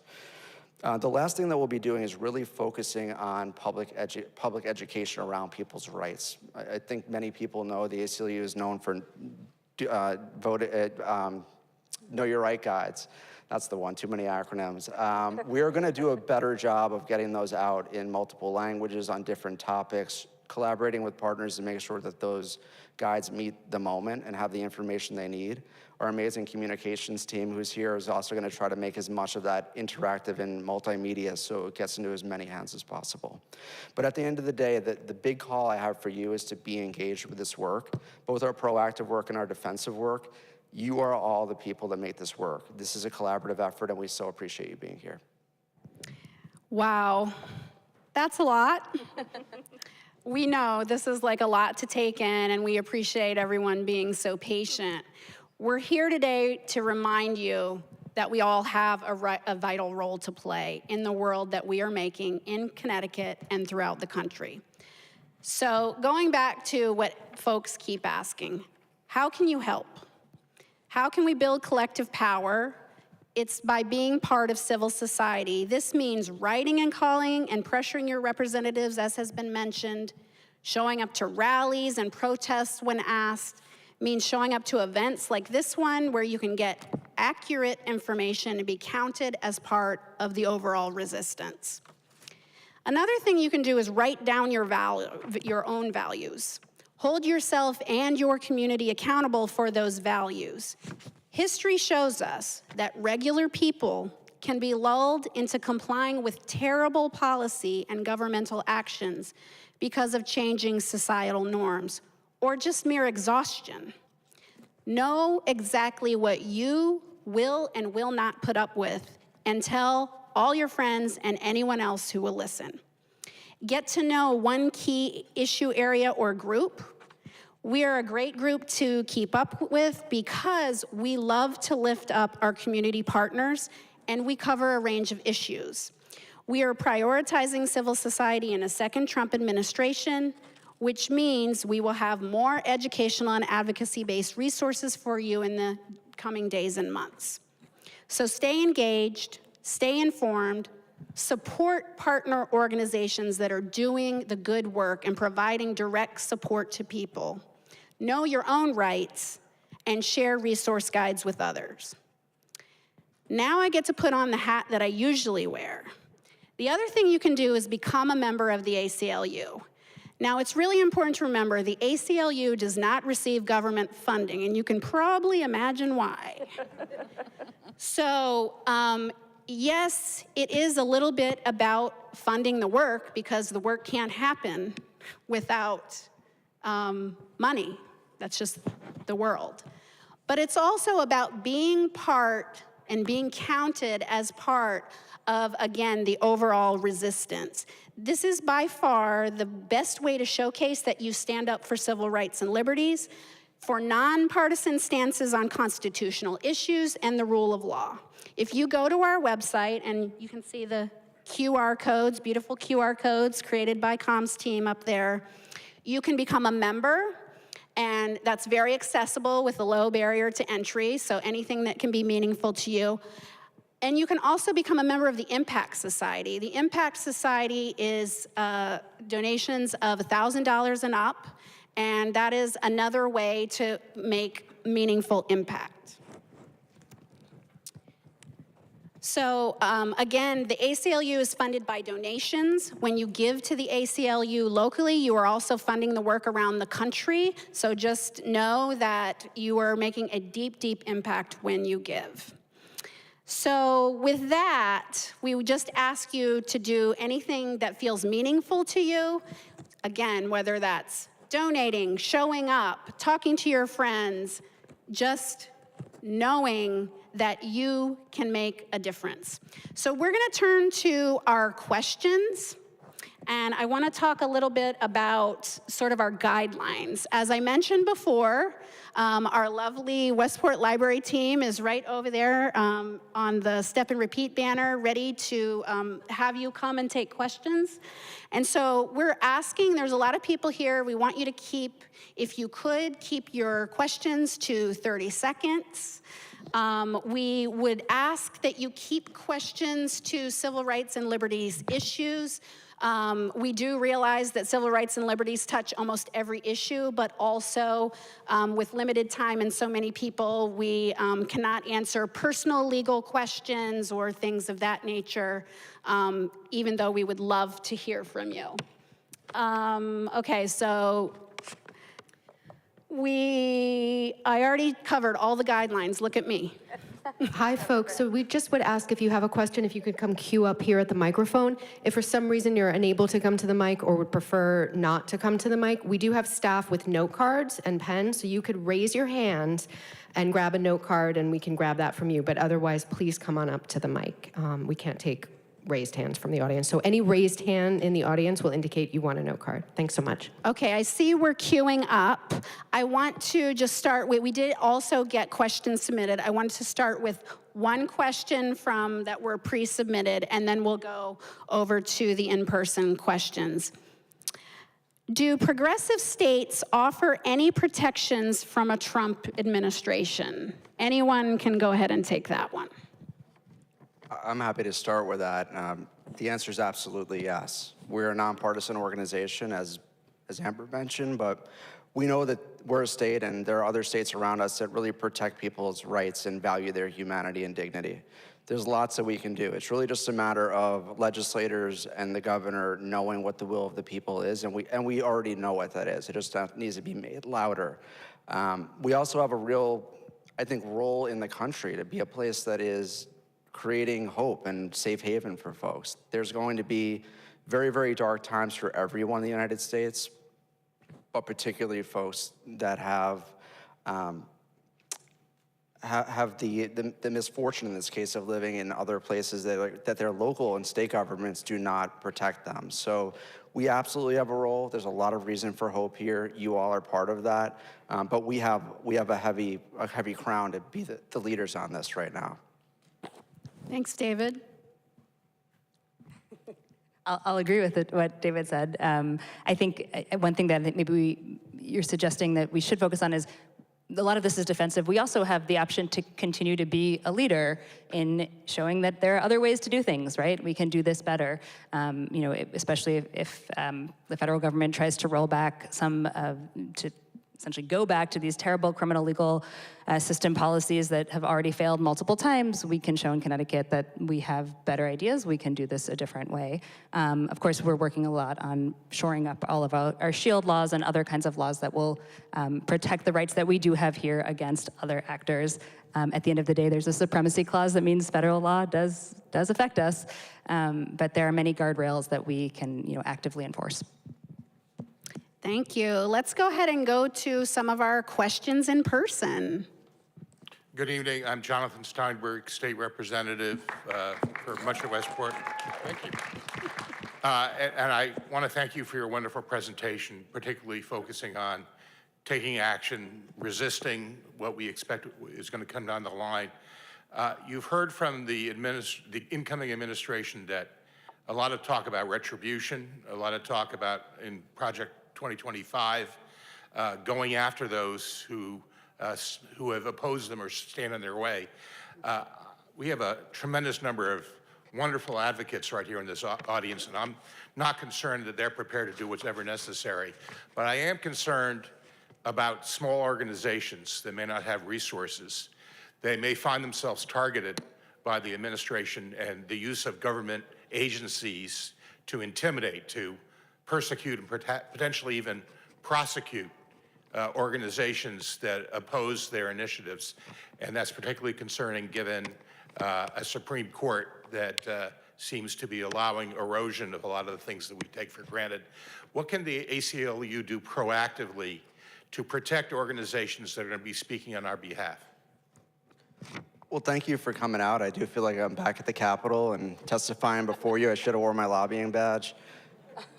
The last thing that we'll be doing is really focusing on public education around people's rights. I think many people know the ACLU is known for Know Your Right guides. That's the one, too many acronyms. We are gonna do a better job of getting those out in multiple languages on different topics, collaborating with partners to make sure that those guides meet the moment and have the information they need. Our amazing communications team who's here is also gonna try to make as much of that interactive and multimedia so it gets into as many hands as possible. But at the end of the day, the big call I have for you is to be engaged with this work, both our proactive work and our defensive work. You are all the people that make this work. This is a collaborative effort, and we so appreciate you being here. Wow, that's a lot. We know this is like a lot to take in, and we appreciate everyone being so patient. We're here today to remind you that we all have a vital role to play in the world that we are making in Connecticut and throughout the country. So going back to what folks keep asking, how can you help? How can we build collective power? It's by being part of civil society. This means writing and calling and pressuring your representatives, as has been mentioned, showing up to rallies and protests when asked, means showing up to events like this one where you can get accurate information and be counted as part of the overall resistance. Another thing you can do is write down your own values. Hold yourself and your community accountable for those values. History shows us that regular people can be lulled into complying with terrible policy and governmental actions because of changing societal norms, or just mere exhaustion. Know exactly what you will and will not put up with, and tell all your friends and anyone else who will listen. Get to know one key issue area or group. We are a great group to keep up with because we love to lift up our community partners, and we cover a range of issues. We are prioritizing civil society in a second Trump administration, which means we will have more educational and advocacy-based resources for you in the coming days and months. So stay engaged, stay informed, support partner organizations that are doing the good work and providing direct support to people. Know your own rights, and share resource guides with others. Now I get to put on the hat that I usually wear. The other thing you can do is become a member of the ACLU. Now, it's really important to remember the ACLU does not receive government funding, and you can probably imagine why. So, yes, it is a little bit about funding the work because the work can't happen without money. That's just the world. But it's also about being part and being counted as part of, again, the overall resistance. This is by far the best way to showcase that you stand up for civil rights and liberties, for nonpartisan stances on constitutional issues and the rule of law. If you go to our website, and you can see the QR codes, beautiful QR codes created by comms team up there, you can become a member, and that's very accessible with a low barrier to entry, so anything that can be meaningful to you. And you can also become a member of the Impact Society. The Impact Society is donations of $1,000 and up, and that is another way to make meaningful impact. So again, the ACLU is funded by donations. When you give to the ACLU locally, you are also funding the work around the country. So just know that you are making a deep, deep impact when you give. So with that, we would just ask you to do anything that feels meaningful to you. Again, whether that's donating, showing up, talking to your friends, just knowing that you can make a difference. So we're gonna turn to our questions, and I wanna talk a little bit about sort of our guidelines. As I mentioned before, our lovely Westport Library team is right over there on the Step and Repeat banner, ready to have you come and take questions. And so we're asking, there's a lot of people here, we want you to keep, if you could, keep your questions to 30 seconds. We would ask that you keep questions to civil rights and liberties issues. We do realize that civil rights and liberties touch almost every issue, but also with limited time and so many people, we cannot answer personal legal questions or things of that nature, even though we would love to hear from you. Okay, so I already covered all the guidelines. Look at me. Hi, folks. So we just would ask if you have a question, if you could come queue up here at the microphone. If for some reason you're unable to come to the mic or would prefer not to come to the mic, we do have staff with note cards and pens, so you could raise your hand and grab a note card and we can grab that from you. But otherwise, please come on up to the mic. We can't take raised hands from the audience. So any raised hand in the audience will indicate you want a note card. Thanks so much. Okay, I see we're queuing up. I want to just start with, we did also get questions submitted. I wanted to start with one question that were pre-submitted, and then we'll go over to the in-person questions. Do progressive states offer any protections from a Trump administration? Anyone can go ahead and take that one. I'm happy to start with that. The answer is absolutely yes. We're a nonpartisan organization, as Amber mentioned, but we know that we're a state and there are other states around us that really protect people's rights and value their humanity and dignity. There's lots that we can do. It's really just a matter of legislators and the governor knowing what the will of the people is, and we already know what that is. It just needs to be made louder. We also have a real, I think, role in the country to be a place that is creating hope and safe haven for folks. There's going to be very, very dark times for everyone in the United States, but particularly folks that have the misfortune in this case of living in other places that their local and state governments do not protect them. So we absolutely have a role. There's a lot of reason for hope here. You all are part of that, but we have a heavy crown to be the leaders on this right now. Thanks, David. I'll agree with what David said. I think one thing that I think maybe you're suggesting that we should focus on is a lot of this is defensive. We also have the option to continue to be a leader in showing that there are other ways to do things, right? We can do this better, especially if the federal government tries to roll back to essentially go back to these terrible criminal legal system policies that have already failed multiple times. We can show in Connecticut that we have better ideas. We can do this a different way. Of course, we're working a lot on shoring up all of our shield laws and other kinds of laws that will protect the rights that we do have here against other actors. At the end of the day, there's a supremacy clause that means federal law does affect us, but there are many guardrails that we can actively enforce. Thank you. Let's go ahead and go to some of our questions in person. Good evening. I'm Jonathan Steinberg, State Representative for Metro Westport. Thank you. And I want to thank you for your wonderful presentation, particularly focusing on taking action, resisting what we expect is going to come down the line. You've heard from the incoming administration that a lot of talk about retribution, a lot of talk about in Project 2025, going after those who have opposed them or stand in their way. we have a tremendous number of wonderful advocates right here in this audience, and I'm not concerned that they're prepared to do whatever necessary, but I am concerned about small organizations that may not have resources. They may find themselves targeted by the administration and the use of government agencies to intimidate, to persecute, and potentially even prosecute organizations that oppose their initiatives. And that's particularly concerning given a Supreme Court that seems to be allowing erosion of a lot of the things that we take for granted. What can the ACLU do proactively to protect organizations that are going to be speaking on our behalf? Well, thank you for coming out. I do feel like I'm back at the Capitol and testifying before you. I should have worn my lobbying badge.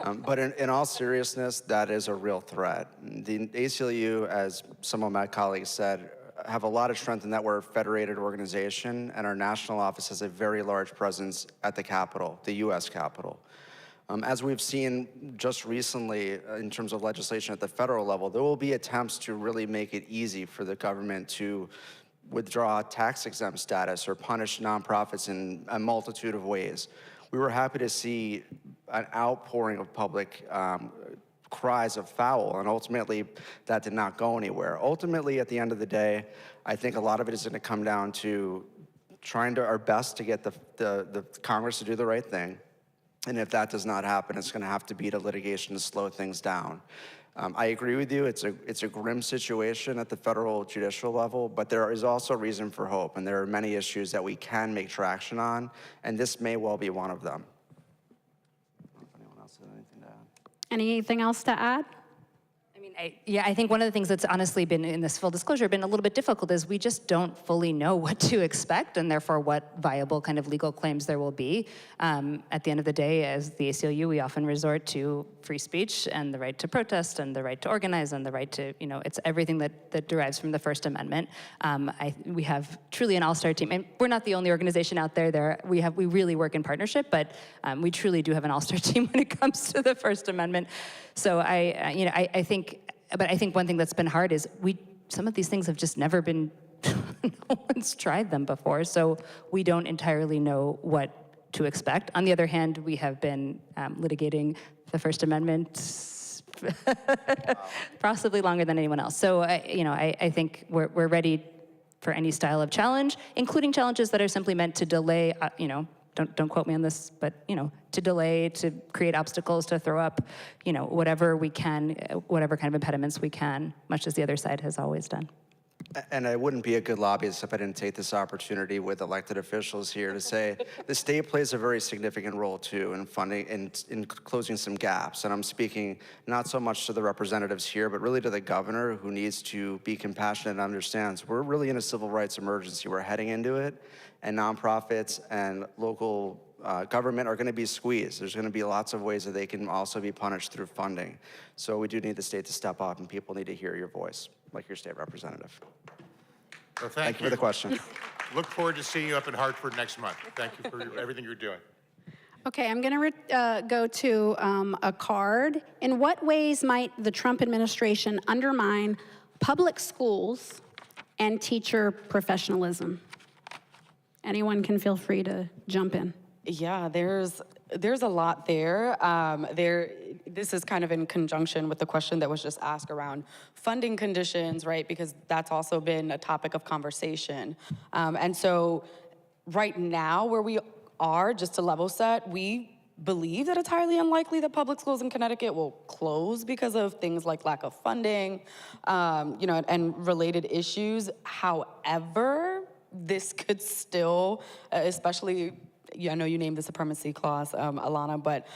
But in all seriousness, that is a real threat. The ACLU, as some of my colleagues said, have a lot of strength in that we're a federated organization, and our national office has a very large presence at the Capitol, the U.S. Capitol. As we've seen just recently in terms of legislation at the federal level, there will be attempts to really make it easy for the government to withdraw tax-exempt status or punish nonprofits in a multitude of ways. We were happy to see an outpouring of public cries of foul, and ultimately that did not go anywhere. Ultimately, at the end of the day, I think a lot of it is going to come down to trying our best to get the Congress to do the right thing. And if that does not happen, it's going to have to be to litigation to slow things down. I agree with you. It's a grim situation at the federal judicial level, but there is also reason for hope, and there are many issues that we can make traction on, and this may well be one of them. Anyone else have anything to add? Anything else to add? I think one of the things that's honestly been, in this full disclosure, been a little bit difficult is we just don't fully know what to expect, and therefore what viable kind of legal claims there will be. At the end of the day, as the ACLU, we often resort to free speech and the right to protest and the right to organize and the right to, it's everything that derives from the First Amendment. We have truly an all-star team, and we're not the only organization out there. We really work in partnership, but we truly do have an all-star team when it comes to the First Amendment. So I think one thing that's been hard is some of these things have just never been, no one's tried them before, so we don't entirely know what to expect. On the other hand, we have been litigating the First Amendment possibly longer than anyone else. So, I think we're ready for any style of challenge, including challenges that are simply meant to delay, don't quote me on this, but to delay, to create obstacles, to throw up, whatever we can, whatever kind of impediments we can, much as the other side has always done. And I wouldn't be a good lobbyist if I didn't take this opportunity with elected officials here to say the state plays a very significant role too in funding and in closing some gaps. And I'm speaking not so much to the representatives here, but really to the governor, who needs to be compassionate and understands we're really in a civil rights emergency. We're heading into it, and nonprofits and local government are going to be squeezed. There's going to be lots of ways that they can also be punished through funding. So we do need the state to step up, and people need to hear your voice, like your state representative. Well, thank you for the question. Look forward to seeing you up in Hartford next month. Thank you for everything you're doing. Okay, I'm going to go to a card. In what ways might the Trump administration undermine public schools and teacher professionalism? Anyone can feel free to jump in. Yeah, there's a lot there. This is kind of in conjunction with the question that was just asked around funding conditions, right? Because that's also been a topic of conversation. And so right now, where we are, just to level set, we believe that it's highly unlikely that public schools in Connecticut will close because of things like lack of funding, and related issues. However, this could still, especially, I know you named the supremacy clause, Elana, but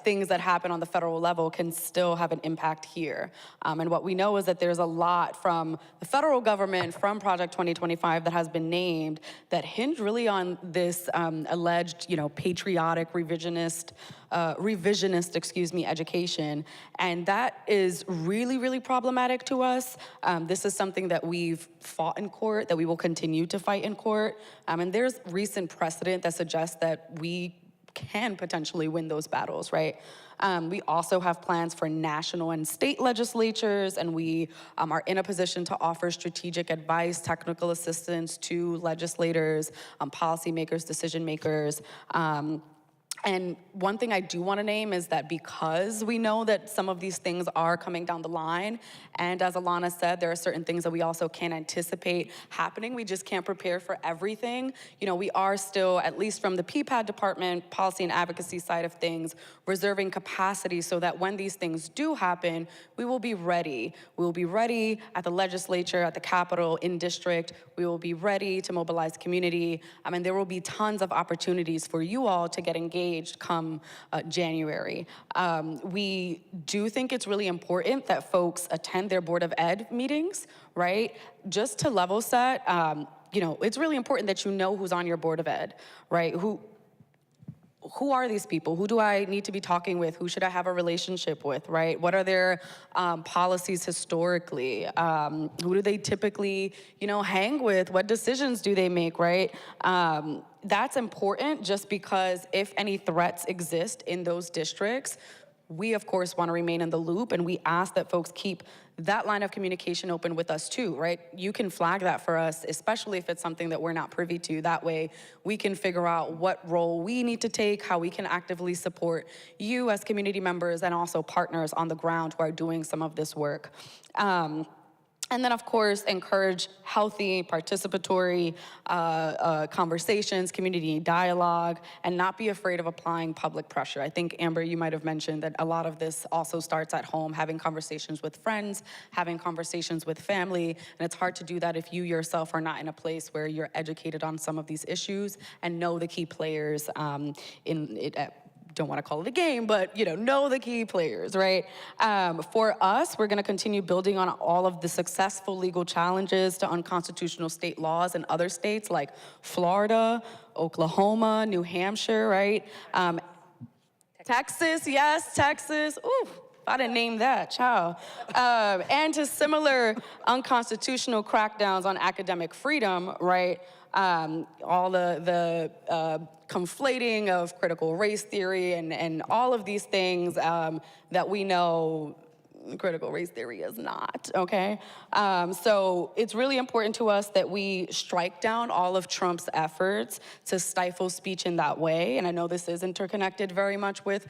things that happen on the federal level can still have an impact here. And what we know is that there's a lot from the federal government, from Project 2025, that has been named that hinge really on this alleged, patriotic, revisionist, education. And that is really, really problematic to us. This is something that we've fought in court, that we will continue to fight in court. And there's recent precedent that suggests that we can potentially win those battles, right? We also have plans for national and state legislatures, and we are in a position to offer strategic advice, technical assistance to legislators, policymakers, decision makers. And one thing I do want to name is that because we know that some of these things are coming down the line, and as Elana said, there are certain things that we also can't anticipate happening. We just can't prepare for everything. You know, we are still, at least from the PPAD department, policy and advocacy side of things, reserving capacity so that when these things do happen, we will be ready. We will be ready at the legislature, at the Capitol, in district. We will be ready to mobilize community. And there will be tons of opportunities for you all to get engaged come January. We do think it's really important that folks attend their Board of Ed meetings, right? Just to level set, you know, it's really important that you know who's on your Board of Ed, right? Who are these people? Who do I need to be talking with? Who should I have a relationship with, right? What are their policies historically? Who do they typically, you know, hang with? What decisions do they make, right? That's important just because if any threats exist in those districts, we of course want to remain in the loop, and we ask that folks keep that line of communication open with us too, right? You can flag that for us, especially if it's something that we're not privy to. That way we can figure out what role we need to take, how we can actively support you as community members and also partners on the ground who are doing some of this work. And then, of course, encourage healthy, participatory conversations, community dialogue, and not be afraid of applying public pressure. I think, Amber, you might have mentioned that a lot of this also starts at home, having conversations with friends, having conversations with family, and it's hard to do that if you yourself are not in a place where you're educated on some of these issues and know the key players in it. Don't want to call it a game, but you know the key players, right? For us, we're going to continue building on all of the successful legal challenges to unconstitutional state laws in other states like Florida, Oklahoma, New Hampshire, right? Texas, yes, Texas. Ooh, I didn't name that, child. And to similar unconstitutional crackdowns on academic freedom, right? All the conflating of critical race theory and all of these things that we know critical race theory is not, okay? So it's really important to us that we strike down all of Trump's efforts to stifle speech in that way. And I know this is interconnected very much with,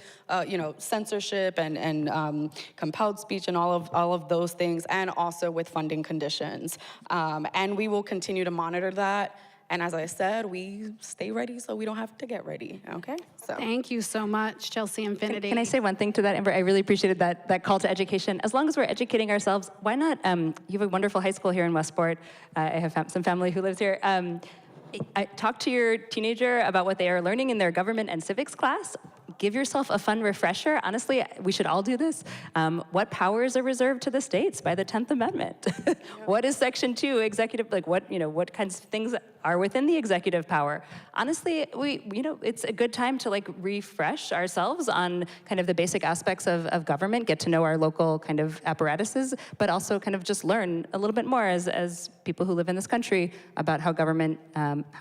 you know, censorship and compelled speech and all of those things, and also with funding conditions. And we will continue to monitor that. And as I said, we stay ready so we don't have to get ready, okay? So. Thank you so much, Chelsea Infinity. Can I say one thing to that, Amber? I really appreciated that call to education. As long as we're educating ourselves, why not, you have a wonderful high school here in Westport. I have some family who lives here. Talk to your teenager about what they are learning in their government and civics class. Give yourself a fun refresher. Honestly, we should all do this. What powers are reserved to the states by the 10th Amendment? What is Section 2 executive, like what kinds of things are within the executive power? Honestly, it's a good time to like refresh ourselves on kind of the basic aspects of government, get to know our local kind of apparatuses, but also kind of just learn a little bit more as people who live in this country about how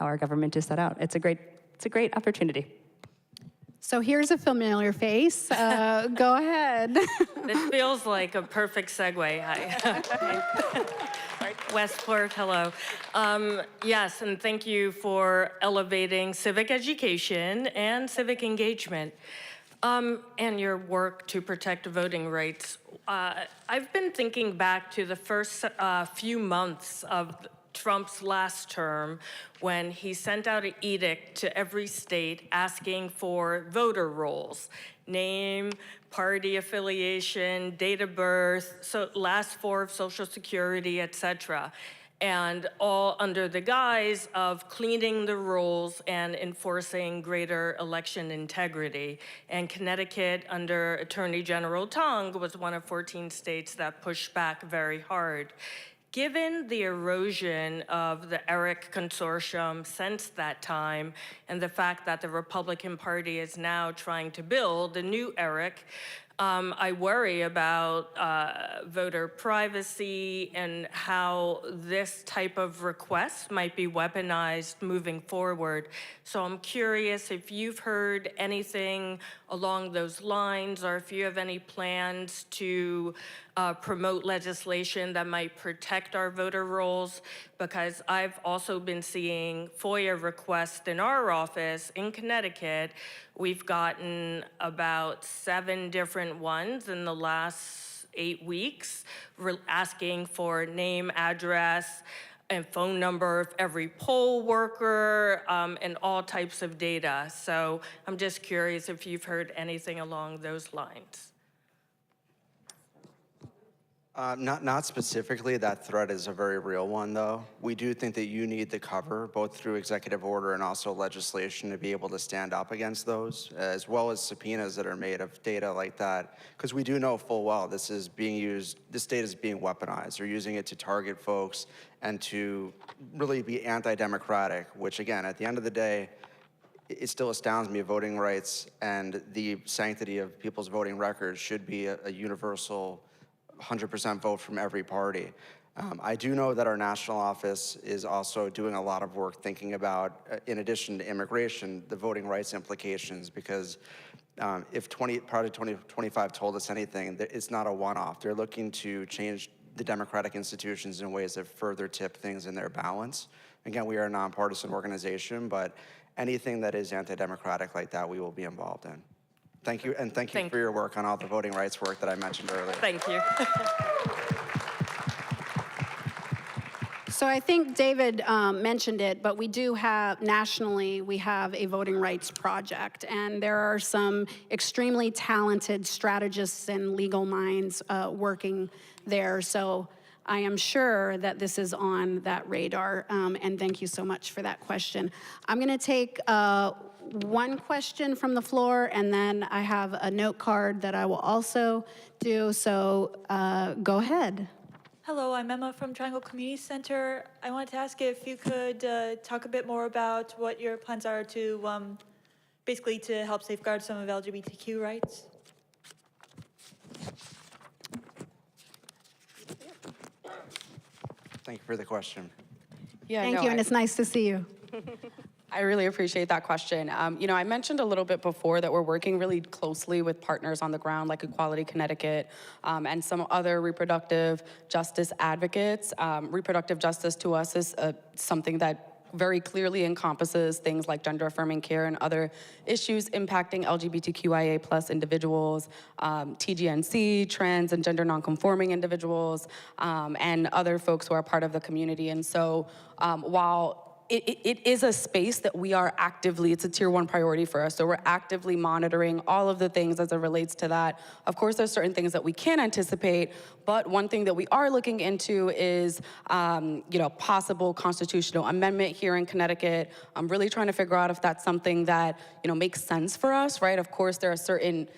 our government is set out. It's a great opportunity. So here's a familiar face. Go ahead. This feels like a perfect segue. Hi. Westport, hello. Yes, and thank you for elevating civic education and civic engagement and your work to protect voting rights. I've been thinking back to the first few months of Trump's last term when he sent out an edict to every state asking for voter rolls, name, party affiliation, date of birth, so last four of Social Security, et cetera, and all under the guise of cleaning the rolls and enforcing greater election integrity. And Connecticut, under Attorney General Tong, was one of 14 states that pushed back very hard. Given the erosion of the ERIC consortium since that time, and the fact that the Republican Party is now trying to build a new ERIC, I worry about voter privacy and how this type of request might be weaponized moving forward. So I'm curious if you've heard anything along those lines, or if you have any plans to promote legislation that might protect our voter rolls, because I've also been seeing FOIA requests in our office in Connecticut. We've gotten about 7 different ones in the last 8 weeks, asking for name, address, and phone number of every poll worker, and all types of data. So I'm just curious if you've heard anything along those lines. Not specifically. That threat is a very real one, though. We do think that you need the cover, both through executive order and also legislation, to be able to stand up against those, as well as subpoenas that are made of data like that. Because we do know full well this is being used, this data is being weaponized. They're using it to target folks and to really be anti-democratic, which again, at the end of the day, it still astounds me. Voting rights and the sanctity of people's voting records should be a universal 100% vote from every party. I do know that our national office is also doing a lot of work thinking about, in addition to immigration, the voting rights implications, because if Project 2025 told us anything, it's not a one-off. They're looking to change the democratic institutions in ways that further tip things in their balance. Again, we are a nonpartisan organization, but anything that is anti-democratic like that, we will be involved in. Thank you, and thank you for your work on all the voting rights work that I mentioned earlier. Thank you. So I think David mentioned it, but we do have, nationally, we have a voting rights project, and there are some extremely talented strategists and legal minds working there. So I am sure that this is on that radar, and thank you so much for that question. I'm gonna take one question from the floor, and then I have a note card that I will also do, so go ahead. Hello, I'm Emma from Triangle Community Center. I wanted to ask if you could talk a bit more about what your plans are to basically to help safeguard some of LGBTQ rights. Thank you for the question. Yeah, Thank you, and it's nice to see you. I really appreciate that question. You know, I mentioned a little bit before that we're working really closely with partners on the ground like Equality Connecticut and some other reproductive justice advocates. Reproductive justice to us is something that very clearly encompasses things like gender-affirming care and other issues impacting LGBTQIA plus individuals, TGNC, trans and gender nonconforming individuals, and other folks who are part of the community. And so while it is a space that we are actively, it's a tier 1 priority for us. So we're actively monitoring all of the things as it relates to that. Of course, there's certain things that we can't anticipate, but one thing that we are looking into is, you know, possible constitutional amendment here in Connecticut. I'm really trying to figure out if that's something that, you know, makes sense for us, right? Of course, there are certain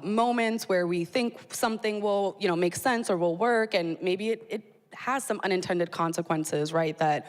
moments where we think something will, you know, make sense or will work, and maybe it has some unintended consequences, right, that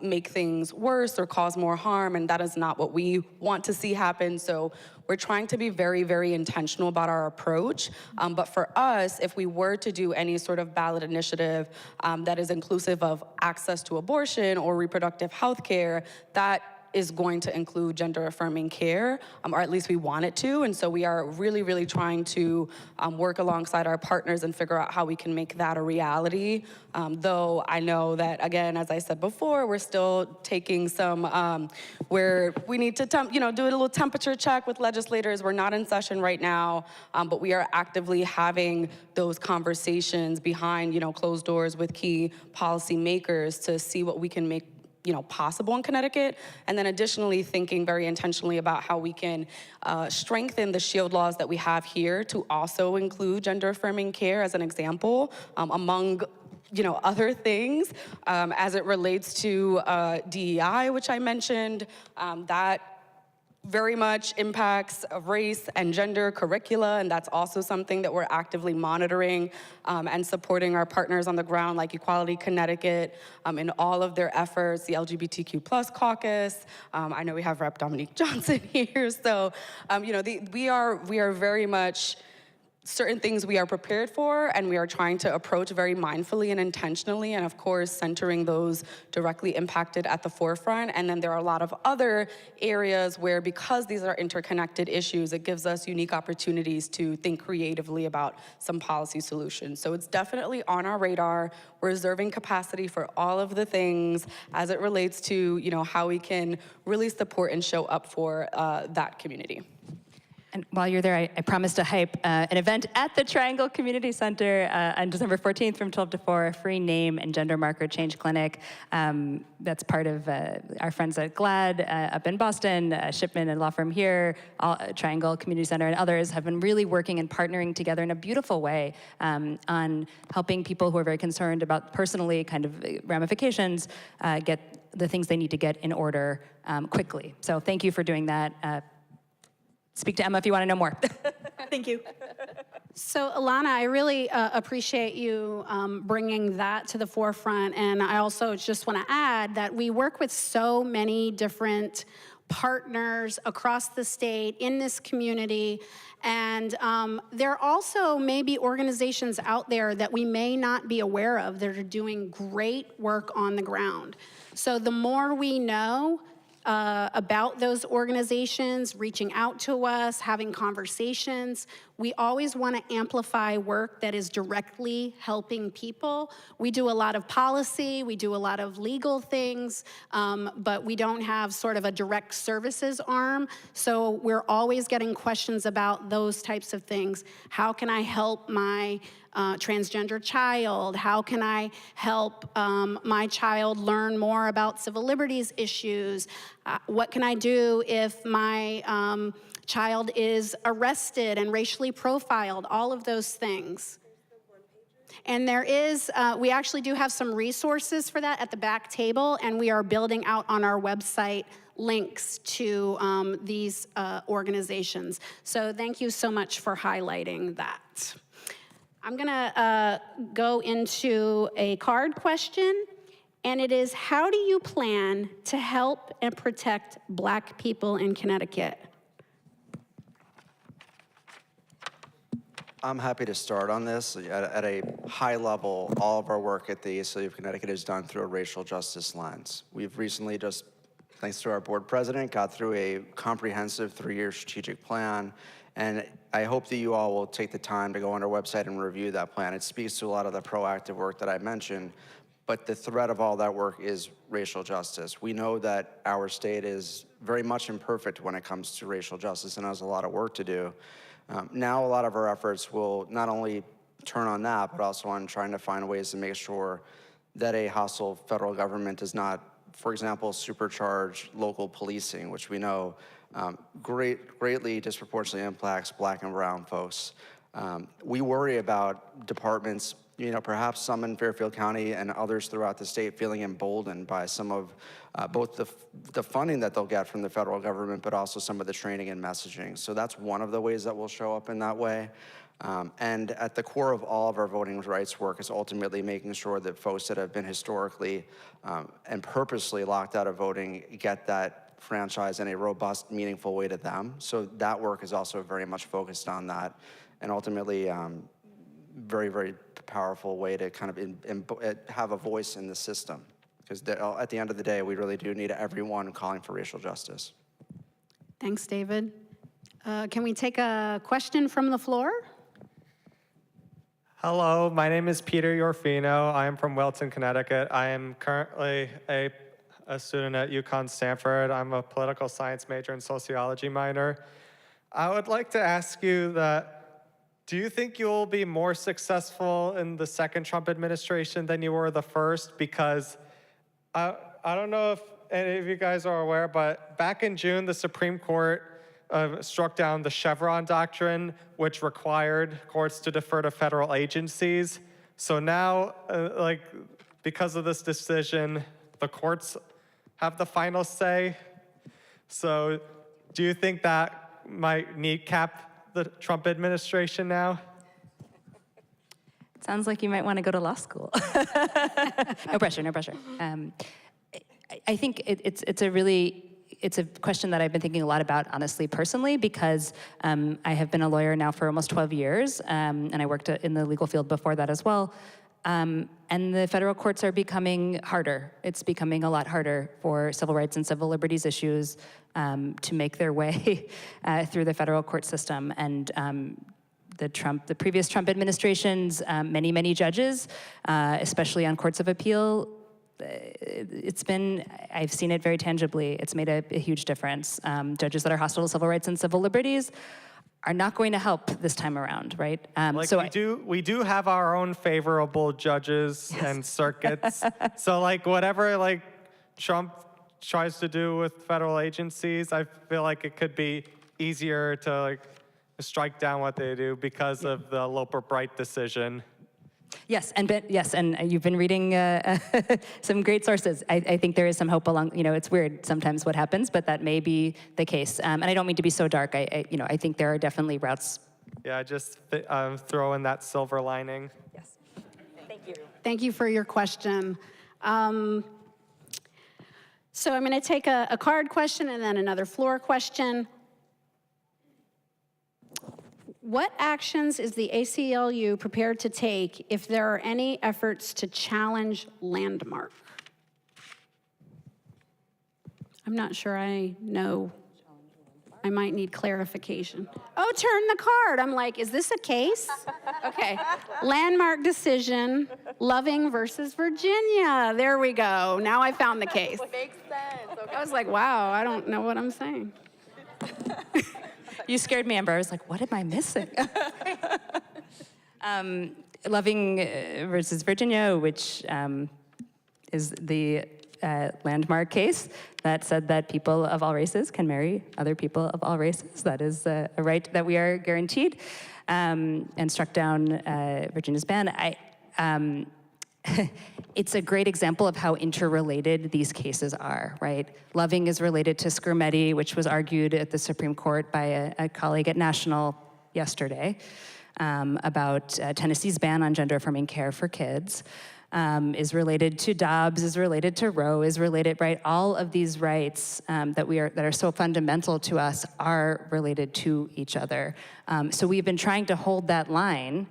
make things worse or cause more harm, and that is not what we want to see happen. So we're trying to be very, very intentional about our approach. But for us, if we were to do any sort of ballot initiative that is inclusive of access to abortion or reproductive health care, that is going to include gender-affirming care, or at least we want it to. And so we are really, really trying to work alongside our partners and figure out how we can make that a reality. Though I know that, again, as I said before, we're still taking some, where we need to do a little temperature check with legislators. We're not in session right now, but we are actively having those conversations behind, you know, closed doors with key policymakers to see what we can make, you know, possible in Connecticut, and then additionally thinking very intentionally about how we can strengthen the shield laws that we have here to also include gender-affirming care as an example, among, you know, other things, as it relates to DEI, which I mentioned, that very much impacts race and gender curricula, and that's also something that we're actively monitoring and supporting our partners on the ground like Equality Connecticut in all of their efforts, the LGBTQ plus caucus. I know we have Rep. Dominique Johnson here, so you know, we are very much certain things we are prepared for and we are trying to approach very mindfully and intentionally, and of course centering those directly impacted at the forefront. And then there are a lot of other areas where, because these are interconnected issues, it gives us unique opportunities to think creatively about some policy solutions. So it's definitely on our radar. We're reserving capacity for all of the things as it relates to, you know, how we can really support and show up for that community. And while you're there, I promised to hype an event at the Triangle Community Center on December 14th from 12 to 4, a free name and gender marker change clinic. That's part of our friends at GLAD up in Boston, Shipman and law firm here, Triangle Community Center and others have been really working and partnering together in a beautiful way on helping people who are very concerned about personally kind of ramifications get the things they need to get in order quickly. So thank you for doing that. Speak to Emma if you want to know more. Thank you. So Elana, I really appreciate you bringing that to the forefront. And I also just want to add that we work with so many different partners across the state in this community. And there also may be organizations out there that we may not be aware of that are doing great work on the ground. So the more we know about those organizations, reaching out to us, having conversations. We always want to amplify work that is directly helping people. We do a lot of policy, we do a lot of legal things, but we don't have sort of a direct services arm. So we're always getting questions about those types of things. How can I help my transgender child? How can I help my child learn more about civil liberties issues? What can I do if my child is arrested and racially profiled? All of those things. And there is, we actually do have some resources for that at the back table, and we are building out on our website links to these organizations. So thank you so much for highlighting that. I'm gonna go into a card question, and it is, how do you plan to help and protect Black people in Connecticut? I'm happy to start on this. At a high level, all of our work at the ACLU of Connecticut is done through a racial justice lens. We've recently just, thanks to our board president, got through a comprehensive 3-year strategic plan. And I hope that you all will take the time to go on our website and review that plan. It speaks to a lot of the proactive work that I mentioned, but the thread of all that work is racial justice. We know that our state is very much imperfect when it comes to racial justice and has a lot of work to do. Now a lot of our efforts will not only turn on that, but also on trying to find ways to make sure that a hostile federal government does not, for example, supercharge local policing, which we know greatly disproportionately impacts Black and brown folks. We worry about departments, you know, perhaps some in Fairfield County and others throughout the state feeling emboldened by some of both the funding that they'll get from the federal government, but also some of the training and messaging. So that's one of the ways that we'll show up in that way. And at the core of all of our voting rights work is ultimately making sure that folks that have been historically and purposely locked out of voting get that franchise in a robust, meaningful way to them. So that work is also very much focused on that, and ultimately very, very powerful way to kind of have a voice in the system. Because at the end of the day, we really do need everyone calling for racial justice. Thanks, David. Can we take a question from the floor? Hello, my name is Peter Yorfino. I am from Wilton, Connecticut. I am currently a student at UConn Stanford. I'm a political science major and sociology minor. I would like to ask you that, do you think you'll be more successful in the second Trump administration than you were the first? Because I don't know if any of you guys are aware, but back in June, the Supreme Court struck down the Chevron doctrine, which required courts to defer to federal agencies. So now, because of this decision, the courts have the final say. So do you think that might kneecap the Trump administration now? It sounds like you might want to go to law school. No pressure, no pressure. I think it's a really it's a question that I've been thinking a lot about, honestly, personally, because I have been a lawyer now for almost 12 years, and I worked in the legal field before that as well. And the federal courts are becoming harder. It's becoming a lot harder for civil rights and civil liberties issues to make their way through the federal court system. And the previous Trump administration's many judges, especially on courts of appeal, I've seen it very tangibly. It's made a huge difference. Judges that are hostile to civil rights and civil liberties are not going to help this time around, right? We do have our own favorable judges and circuits. So like whatever like Trump tries to do with federal agencies, I feel like it could be easier to like strike down what they do because of the Loper-Bright decision. Yes, and you've been reading some great sources. I think there is some hope along. It's weird sometimes what happens, but that may be the case. And I don't mean to be so dark. I think there are definitely routes. Yeah, just throw in that silver lining. Yes. Thank you. Thank you for your question. So I'm going to take a card question and then another floor question. What actions is the ACLU prepared to take if there are any efforts to challenge Landmark? I'm not sure I know. I might need clarification. Oh, turn the card. I'm like, is this a case? Okay. Landmark decision, Loving versus Virginia. There we go. Now I found the case. Makes sense. Okay. I was like, wow, I don't know what I'm saying. You scared me, Amber. I was like, what am I missing? Loving versus Virginia, which is the landmark case that said that people of all races can marry other people of all races. That is a right that we are guaranteed, and struck down Virginia's ban. It's a great example of how interrelated these cases are, right? Loving is related to Scrimeti, which was argued at the Supreme Court by a colleague at National yesterday about Tennessee's ban on gender-affirming care for kids, is related to Dobbs, is related to Roe, is related, right? All of these rights that are so fundamental to us are related to each other. So we've been trying to hold that line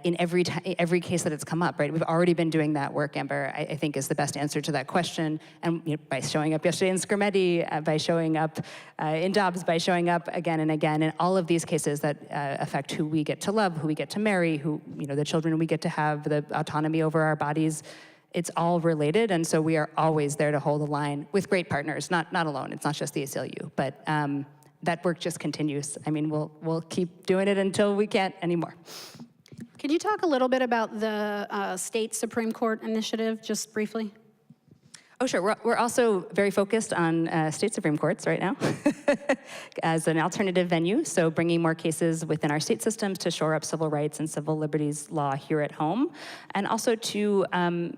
in every case that it's come up, right? We've already been doing that work, Amber, I think is the best answer to that question. And by showing up yesterday in Scrimeti, by showing up in Dobbs, by showing up again and again in all of these cases that affect who we get to love, who we get to marry, who, the children we get to have, the autonomy over our bodies, it's all related. And so we are always there to hold the line with great partners, not alone. It's not just the ACLU, but that work just continues. I mean, we'll keep doing it until we can't anymore. Can you talk a little bit about the state Supreme Court initiative, just briefly? Oh, sure. We're also very focused on state Supreme Courts right now as an alternative venue, so bringing more cases within our state systems to shore up civil rights and civil liberties law here at home, and also to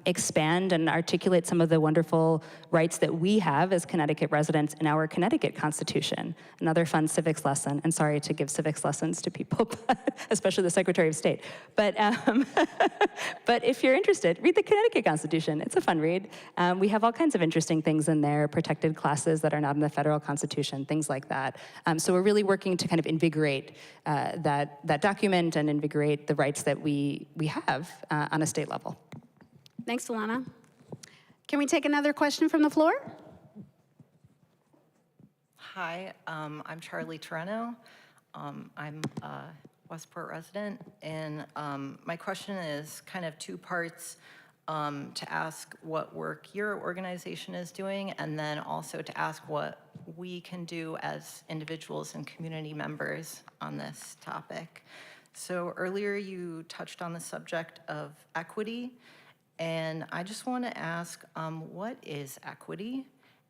expand and articulate some of the wonderful rights that we have as Connecticut residents in our Connecticut Constitution. Another fun civics lesson, and sorry to give civics lessons to people, especially the Secretary of State, but if you're interested, read the Connecticut Constitution. It's a fun read. We have all kinds of interesting things in there, protected classes that are not in the federal constitution, things like that. So we're really working to kind of invigorate that document and invigorate the rights that we have on a state level. Thanks, Elana. Can we take another question from the floor? Hi, I'm Charlie Torreno. I'm a Westport resident, and my question is kind of two parts. To ask what work your organization is doing, and then also to ask what we can do as individuals and community members on this topic. So earlier you touched on the subject of equity, and I just want to ask, what is equity?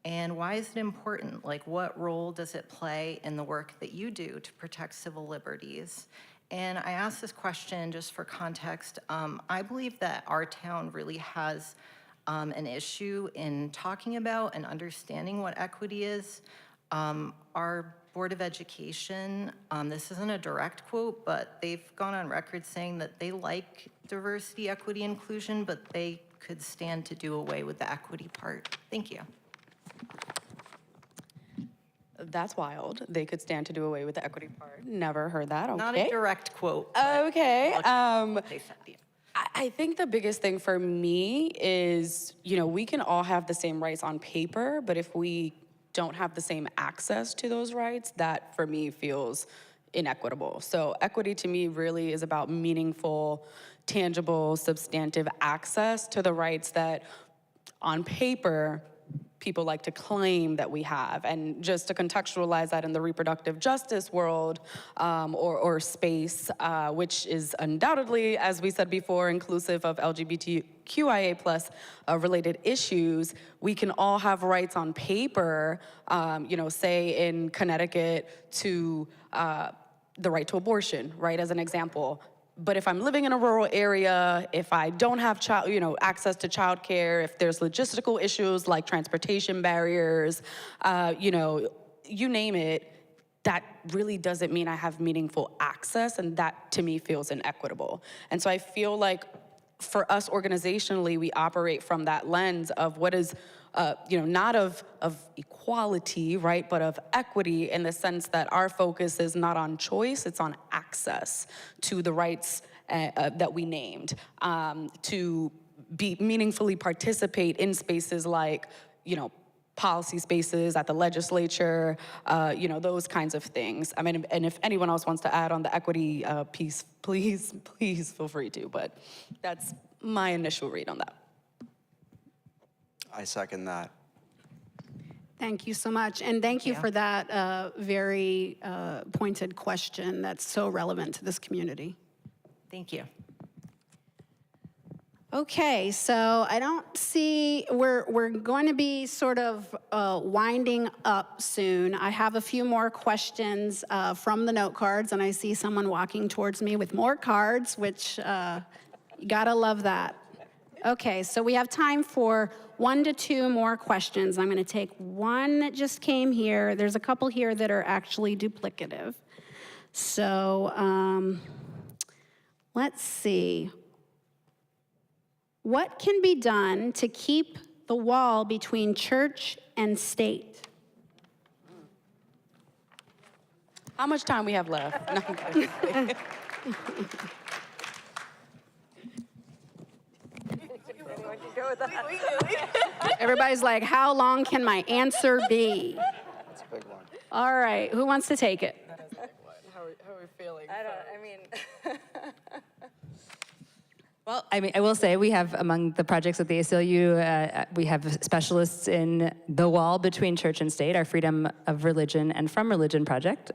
And why is it important? Like, what role does it play in the work that you do to protect civil liberties? And I ask this question just for context. I believe that our town really has an issue in talking about and understanding what equity is. Our Board of Education, this isn't a direct quote, but they've gone on record saying that they like diversity, equity, inclusion, but they could stand to do away with the equity part. Thank you. That's wild. They could stand to do away with the equity part. Never heard that. Okay. Not a direct quote. Okay. They said, yeah. I think the biggest thing for me is, we can all have the same rights on paper, but if we don't have the same access to those rights, that for me feels inequitable. So equity to me really is about meaningful, tangible, substantive access to the rights that on paper people like to claim that we have. And just to contextualize that in the reproductive justice world or space, which is undoubtedly, as we said before, inclusive of LGBTQIA plus related issues, we can all have rights on paper, say in Connecticut to the right to abortion, right, as an example. But if I'm living in a rural area, if I don't have access to childcare, if there's logistical issues like transportation barriers, you name it, that really doesn't mean I have meaningful access, and that to me feels inequitable. And so I feel like for us organizationally, we operate from that lens of what is not of equality, right, but of equity in the sense that our focus is not on choice, it's on access to the rights that we named, to meaningfully participate in spaces like, policy spaces at the legislature, those kinds of things. I mean, and if anyone else wants to add on the equity piece, please feel free to, but that's my initial read on that. I second that. Thank you so much. And thank you for that very pointed question that's so relevant to this community. Thank you. Okay, so I don't see, we're going to be sort of winding up soon. I have a few more questions from the note cards, and I see someone walking towards me with more cards, which you gotta love that. Okay, so we have time for 1 to 2 more questions. I'm gonna take one that just came here. There's a couple here that are actually duplicative. So let's see. What can be done to keep the wall between church and state? How much time we have left? No, I'm kidding. Everybody's like, how long can my answer be? That's a big one. All right, who wants to take it? How are we feeling? Well, I will say we have among the projects at the ACLU, we have specialists in the wall between church and state. Our Freedom of Religion and From Religion project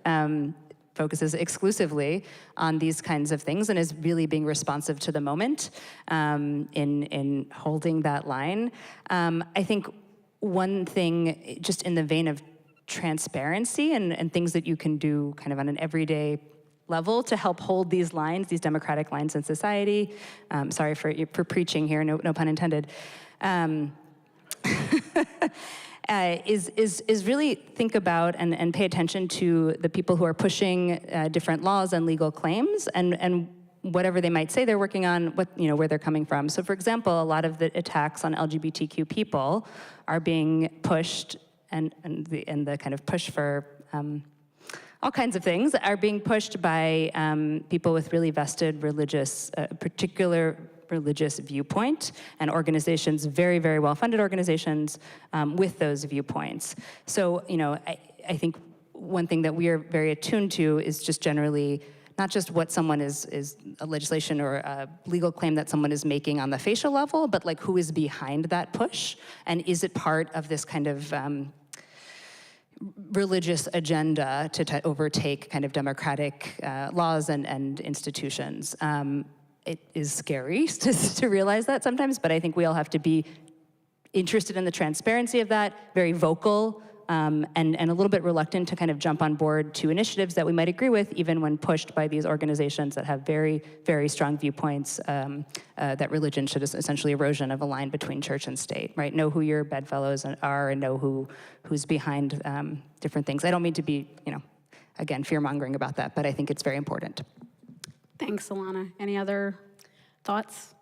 focuses exclusively on these kinds of things and is really being responsive to the moment in holding that line. I think one thing, just in the vein of transparency and things that you can do kind of on an everyday level to help hold these lines, these democratic lines in society. Sorry for preaching here, no pun intended. Is really think about and pay attention to the people who are pushing different laws and legal claims and whatever they might say they're working on, where they're coming from. So for example, a lot of the attacks on LGBTQ people are being pushed and the kind of push for all kinds of things are being pushed by people with really vested particular religious viewpoint and organizations, very, very well-funded organizations with those viewpoints. So, I think one thing that we are very attuned to is just generally not just what someone is a legislation or a legal claim that someone is making on the facial level, but like who is behind that push, and is it part of this kind of religious agenda to overtake kind of democratic laws and institutions. It is scary to realize that sometimes, but I think we all have to be interested in the transparency of that, very vocal, and a little bit reluctant to kind of jump on board to initiatives that we might agree with, even when pushed by these organizations that have very, very strong viewpoints that religion should essentially erosion of a line between church and state, right? Know who your bedfellows are and know who's behind different things. I don't mean to be, again, fear-mongering about that, but I think it's very important. Thanks, Elana. Any other thoughts?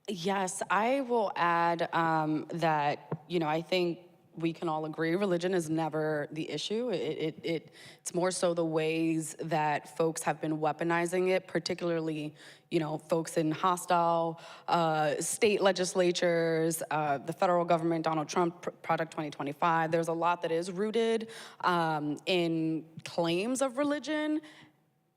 Yes, I will add that, I think we can all agree religion is never the issue. It's more so the ways that folks have been weaponizing it, particularly, you know, folks in hostile state legislatures, the federal government, Donald Trump, Project 2025. There's a lot that is rooted in claims of religion.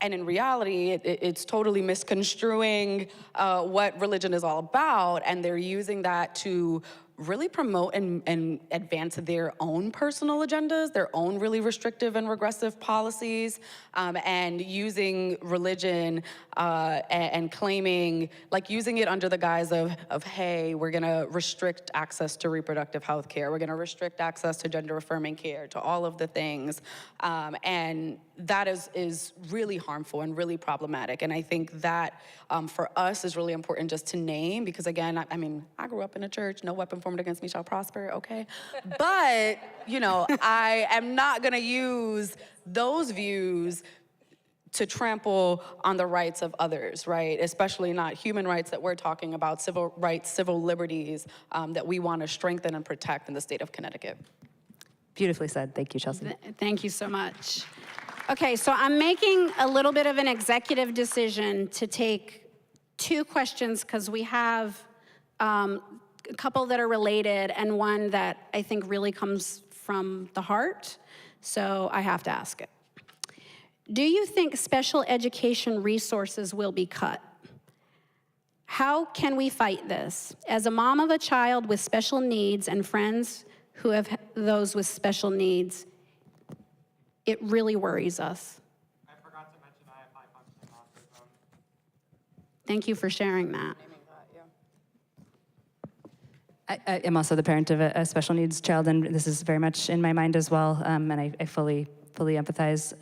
And in reality, it's totally misconstruing what religion is all about, and they're using that to really promote and advance their own personal agendas, their own really restrictive and regressive policies, and using religion and claiming, like using it under the guise of hey, we're gonna restrict access to reproductive health care, we're gonna restrict access to gender-affirming care, to all of the things. And that is really harmful and really problematic. And I think that for us is really important just to name, because again, I mean, I grew up in a church, no weapon formed against me shall prosper, okay? But, you know, I am not gonna use those views to trample on the rights of others, right? Especially not human rights that we're talking about, civil rights, civil liberties that we wanna strengthen and protect in the state of Connecticut. Beautifully said. Thank you, Chelsea. Thank you so much. Okay, so I'm making a little bit of an executive decision to take 2 questions because we have a couple that are related and one that I think really comes from the heart, so I have to ask it. Do you think special education resources will be cut? How can we fight this? As a mom of a child with special needs and friends who have those with special needs, it really worries us. I forgot to mention I have high functioning autism. Thank you for sharing that. I am also the parent of a special needs child, and this is very much in my mind as well, and I fully empathize.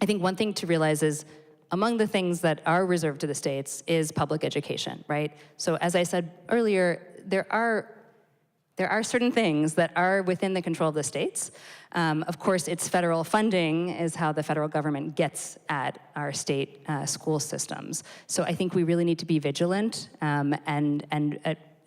I think one thing to realize is among the things that are reserved to the states is public education, right? So as I said earlier, there are certain things that are within the control of the states. Of course, it's federal funding is how the federal government gets at our state school systems. So I think we really need to be vigilant and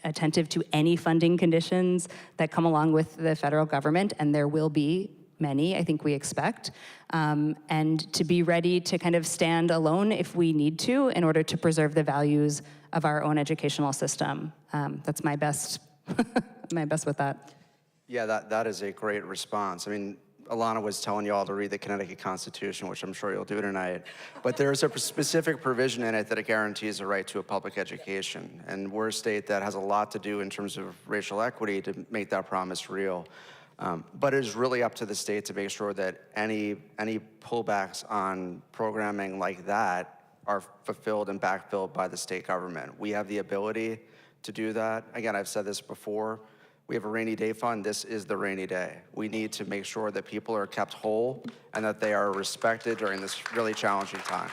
attentive to any funding conditions that come along with the federal government, and there will be many, I think we expect, and to be ready to kind of stand alone if we need to in order to preserve the values of our own educational system. That's my best with that. Yeah, that is a great response. I mean, Elana was telling you all to read the Connecticut Constitution, which I'm sure you'll do tonight. But there's a specific provision in it that it guarantees a right to a public education. And we're a state that has a lot to do in terms of racial equity to make that promise real. But it is really up to the state to make sure that any pullbacks on programming like that are fulfilled and backfilled by the state government. We have the ability to do that. Again, I've said this before. We have a rainy day fund. This is the rainy day. We need to make sure that people are kept whole and that they are respected during this really challenging time.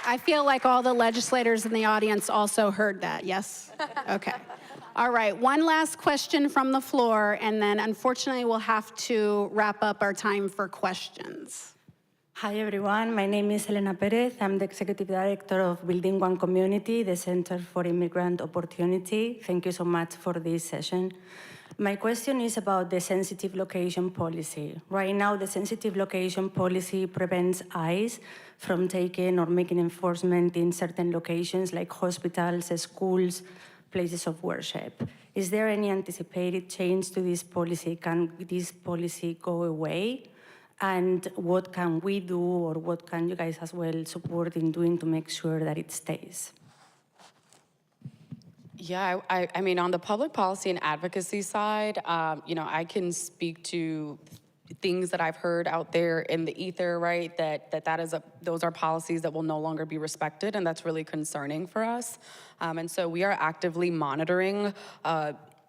I feel like all the legislators in the audience also heard that, yes? Okay. All right, one last question from the floor, and then unfortunately we'll have to wrap up our time for questions. Hi everyone, my name is Elena Perez. I'm the Executive Director of Building One Community, the Center for Immigrant Opportunity. Thank you so much for this session. My question is about the sensitive location policy. Right now, the sensitive location policy prevents ICE from taking or making enforcement in certain locations like hospitals, schools, places of worship. Is there any anticipated change to this policy? Can this policy go away? And what can we do, or what can you guys as well support in doing to make sure that it stays? Yeah, I mean, on the public policy and advocacy side, I can speak to things that I've heard out there in the ether, right? Those are policies that will no longer be respected, and that's really concerning for us. And so we are actively monitoring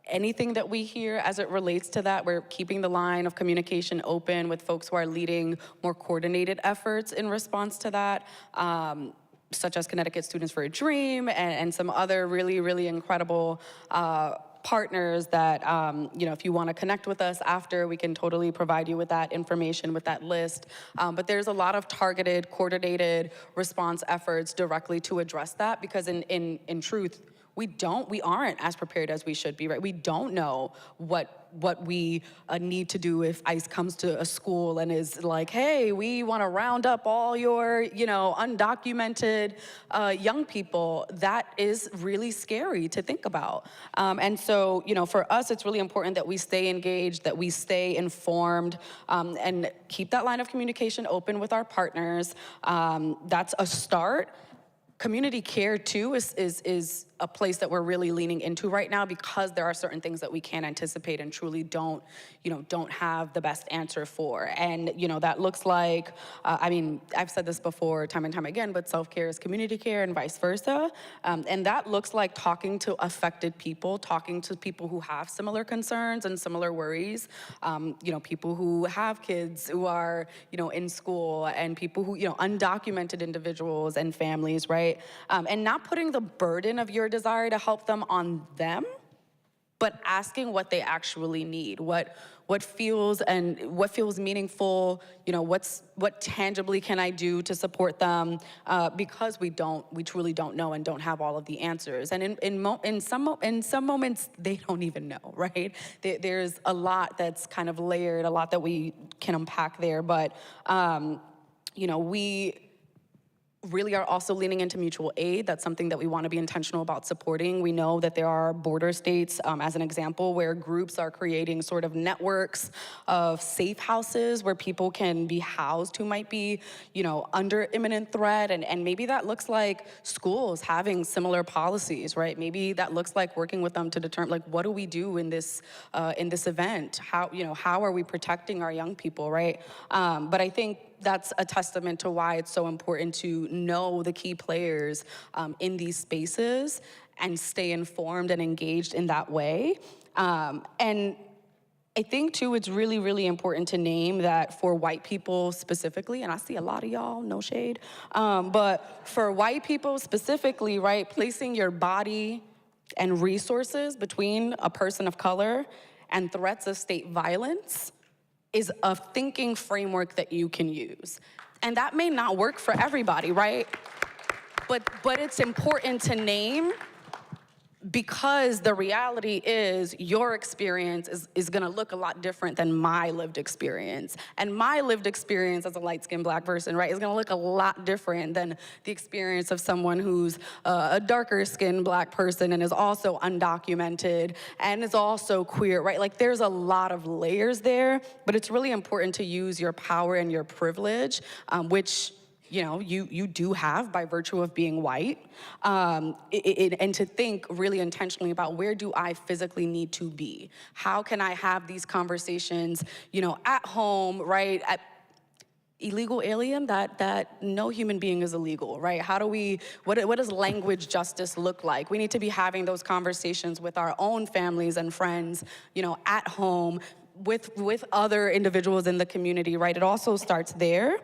anything that we hear as it relates to that. We're keeping the line of communication open with folks who are leading more coordinated efforts in response to that, such as Connecticut Students for a Dream and some other really, really incredible partners that, if you want to connect with us after, we can totally provide you with that information, with that list. But there's a lot of targeted, coordinated response efforts directly to address that, because in truth, we aren't as prepared as we should be, right? We don't know what we need to do if ICE comes to a school and is like, hey, we want to round up all your, undocumented young people. That is really scary to think about. And so, for us, it's really important that we stay engaged, that we stay informed, and keep that line of communication open with our partners. That's a start. Community care, too, is a place that we're really leaning into right now because there are certain things that we can't anticipate and truly don't have the best answer for. And, that looks like, I've said this before time and time again, but self-care is community care and vice versa. And that looks like talking to affected people, talking to people who have similar concerns and similar worries, people who have kids who are, in school, and people who, undocumented individuals and families, right? And not putting the burden of your desire to help them on them, but asking what they actually need, what feels meaningful, what tangibly can I do to support them, because we truly don't know and don't have all of the answers. And in some moments they don't even know, right? There's a lot that's kind of layered, a lot that we can unpack there, but we really are also leaning into mutual aid. That's something that we want to be intentional about supporting. We know that there are border states, as an example, where groups are creating sort of networks of safe houses where people can be housed who might be, under imminent threat. And maybe that looks like schools having similar policies, right? Maybe that looks like working with them to determine, like, what do we do in this event? How are we protecting our young people, right? But I think that's a testament to why it's so important to know the key players in these spaces and stay informed and engaged in that way. And I think, too, it's really, really important to name that for white people specifically, and I see a lot of y'all, no shade, but for white people specifically, right, placing your body and resources between a person of color and threats of state violence is a thinking framework that you can use. And that may not work for everybody, right? But it's important to name, because the reality is your experience is gonna look a lot different than my lived experience. And my lived experience as a light-skinned Black person, right, is gonna look a lot different than the experience of someone who's a darker-skinned Black person and is also undocumented and is also queer, right? Like, there's a lot of layers there, but it's really important to use your power and your privilege, which you do have by virtue of being white, and to think really intentionally about, where do I physically need to be? How can I have these conversations, at home, right? Illegal alien, that no human being is illegal, right? What does language justice look like? We need to be having those conversations with our own families and friends, at home, with other individuals in the community, right? It also starts there.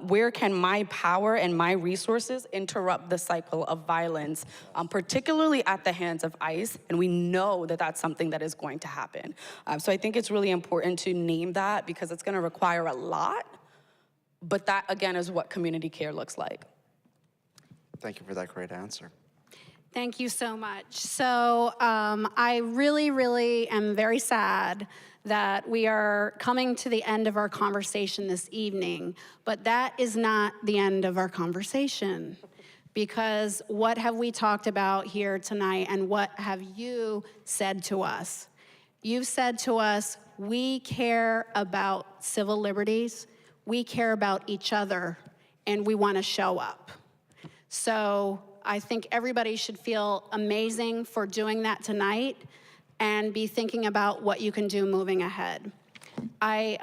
Where can my power and my resources interrupt the cycle of violence, particularly at the hands of ICE? And we know that that's something that is going to happen. So I think it's really important to name that, because it's gonna require a lot, but that, again, is what community care looks like. Thank you for that great answer. Thank you so much. So I really, really am very sad that we are coming to the end of our conversation this evening, but that is not the end of our conversation, because what have we talked about here tonight, and what have you said to us? You've said to us, we care about civil liberties, we care about each other, and we want to show up. So I think everybody should feel amazing for doing that tonight, and be thinking about what you can do moving ahead. I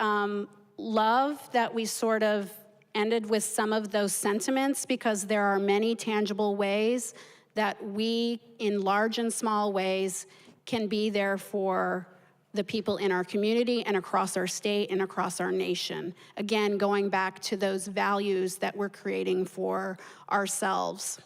love that we sort of ended with some of those sentiments, because there are many tangible ways that we, in large and small ways, can be there for the people in our community and across our state and across our nation. Again, going back to those values that we're creating for ourselves.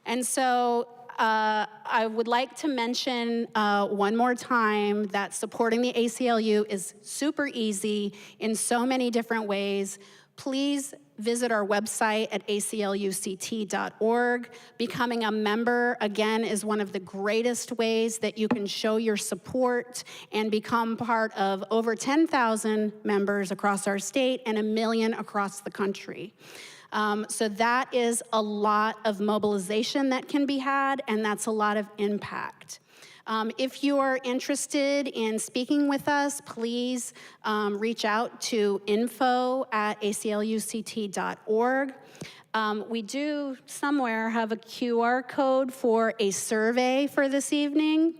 And so I would like to mention one more time that supporting the ACLU is super easy in so many different ways. please visit our website at acluct.org. Becoming a member, again, is one of the greatest ways that you can show your support and become part of over 10,000 members across our state and 1 million across the country. So that is a lot of mobilization that can be had, and that's a lot of impact. If you are interested in speaking with us, please reach out to info@acluct.org. We do somewhere have a QR code for a survey for this evening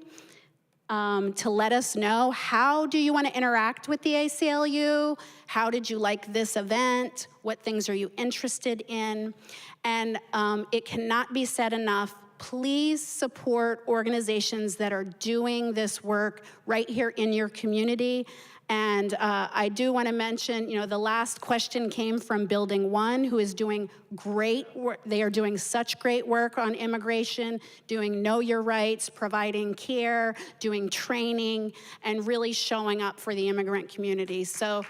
to let us know, how do you want to interact with the ACLU? How did you like this event? What things are you interested in? And it cannot be said enough, please support organizations that are doing this work right here in your community. And I do want to mention, the last question came from Building 1, who is doing great work. They are doing such great work on immigration, doing Know Your Rights, providing care, doing training, and really showing up for the immigrant community. So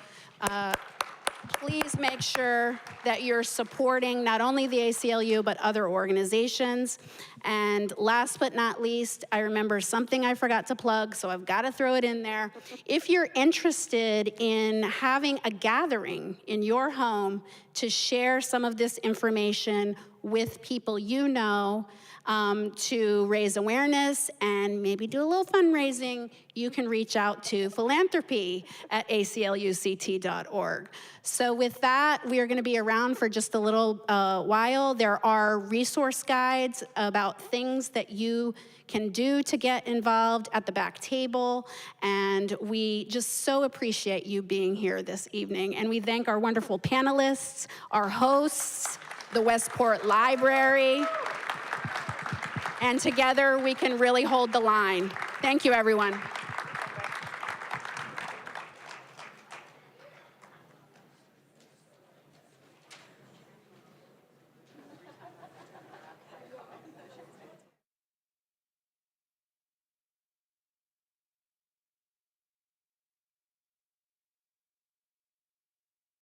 please make sure that you're supporting not only the ACLU, but other organizations. And last but not least, I remember something I forgot to plug, so I've got to throw it in there. If you're interested in having a gathering in your home to share some of this information with people you know, to raise awareness and maybe do a little fundraising, you can reach out to philanthropy@acluct.org. So with that, we are going to be around for just a little while. There are resource guides about things that you can do to get involved at the back table, and we just so appreciate you being here this evening. And we thank our wonderful panelists, our hosts, the Westport Library, and together we can really hold the line. Thank you, everyone.